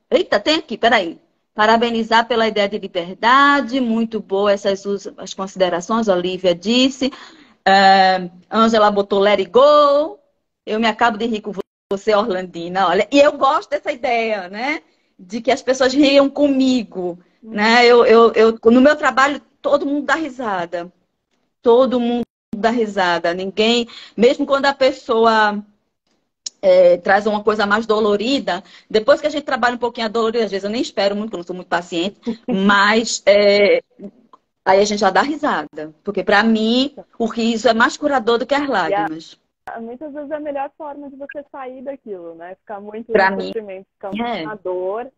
Eita, tem aqui, peraí. Parabenizar pela ideia de liberdade. Muito boa essas as considerações, a Olivia disse. Ângela botou let it go. Eu me acabo de rir com você, Orlandina. Olha, e eu gosto dessa ideia, né? De que as pessoas riam comigo, né? No meu trabalho, todo mundo dá risada. Todo mundo dá risada. Ninguém, mesmo quando a pessoa traz uma coisa mais dolorida, depois que a gente trabalha um pouquinho a dolorida, às vezes eu nem espero muito, porque eu não sou muito paciente, mas aí a gente já dá risada. Porque para mim, o riso é mais curador do que as lágrimas. muitas vezes é a melhor forma de você sair daquilo, né? Ficar muito Pra no mim, sofrimento, ficar muito na dor.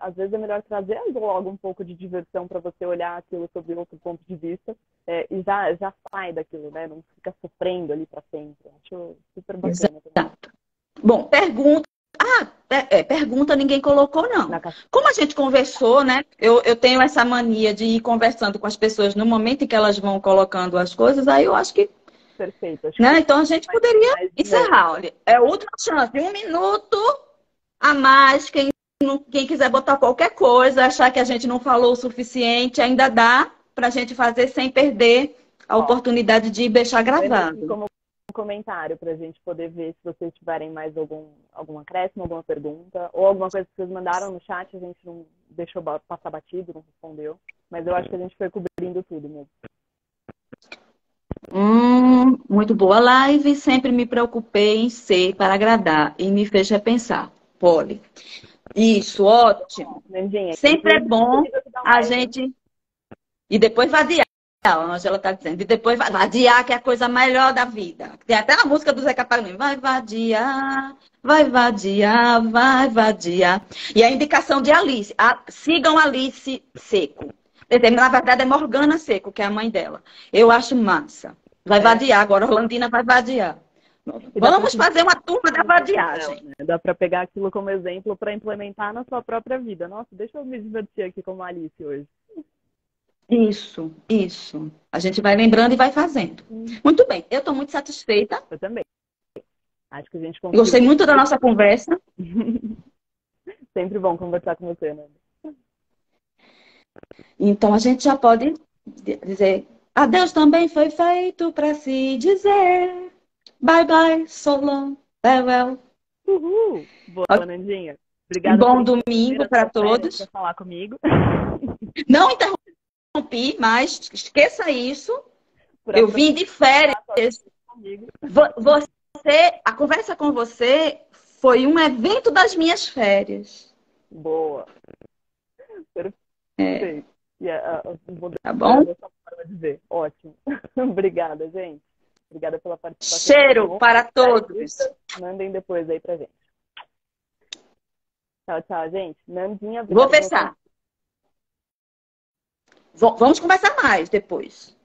Às vezes é melhor trazer logo um pouco de diversão para você olhar aquilo sob outro ponto de vista e já sai daquilo, né? Não fica sofrendo ali para sempre. Acho super bacana também. exato. Bom, pergunta. Pergunta ninguém colocou, não. Como a gente conversou, né? Eu tenho essa mania de ir conversando com as pessoas no momento em que elas vão colocando as coisas, aí eu acho que. Perfeito. Acho Né? que Então a gente poderia encerrar. Olha, é a última chance, 1 minuto a mais. Quem quiser botar qualquer coisa, achar que a gente não falou o suficiente, ainda dá para a gente fazer sem perder a oportunidade de deixar gravado. Como um comentário para a gente poder ver se vocês tiverem mais algum acréscimo, alguma pergunta, ou alguma coisa que vocês mandaram no chat, a gente não deixou passar batido, não respondeu. Mas eu acho que a gente foi cobrindo tudo mesmo. Muito boa live. Sempre me preocupei em ser para agradar e me fez repensar. Poli. Isso, ótimo. Nandinha, sempre é bom a gente. E depois vadiar. A Angela está dizendo. E depois vadiar, que é a coisa melhor da vida. Tem até a música do Zeca Pagodinho. Vai vadiar, vai vadiar, vai vadiar. E a indicação de Alice. Sigam Alice Seco. Na verdade, é Morgana Seco, que é a mãe dela. Eu acho massa. Vai vadiar agora. Orlandina vai vadiar. Vamos fazer uma turma da vadiagem. Né? Dá para pegar aquilo como exemplo para implementar na sua própria vida. Nossa, deixa eu me divertir aqui como Alice hoje. Isso, isso. A gente vai lembrando e vai fazendo. Muito bem, eu estou muito satisfeita. Eu também. Acho que a gente conseguiu. Gostei muito da nossa conversa. Sempre bom conversar com você, né? Então a gente já pode dizer adeus também foi feito para se dizer. Bye bye, so long, farewell. Uhul! Boa, Nandinha. Obrigada. Bom domingo para todos. Para falar comigo. Não interrompi, mas esqueça isso. Eu vim de férias. A conversa com você foi um evento das minhas férias. Boa. Perfeito. Tá bom? Forma de ver. Ótimo. Obrigada, gente. Obrigada pela participação. Cheiro para todos. Mandem depois aí pra gente. Tchau, tchau, gente. Nandinha. Vou fechar. Vamos conversar mais depois.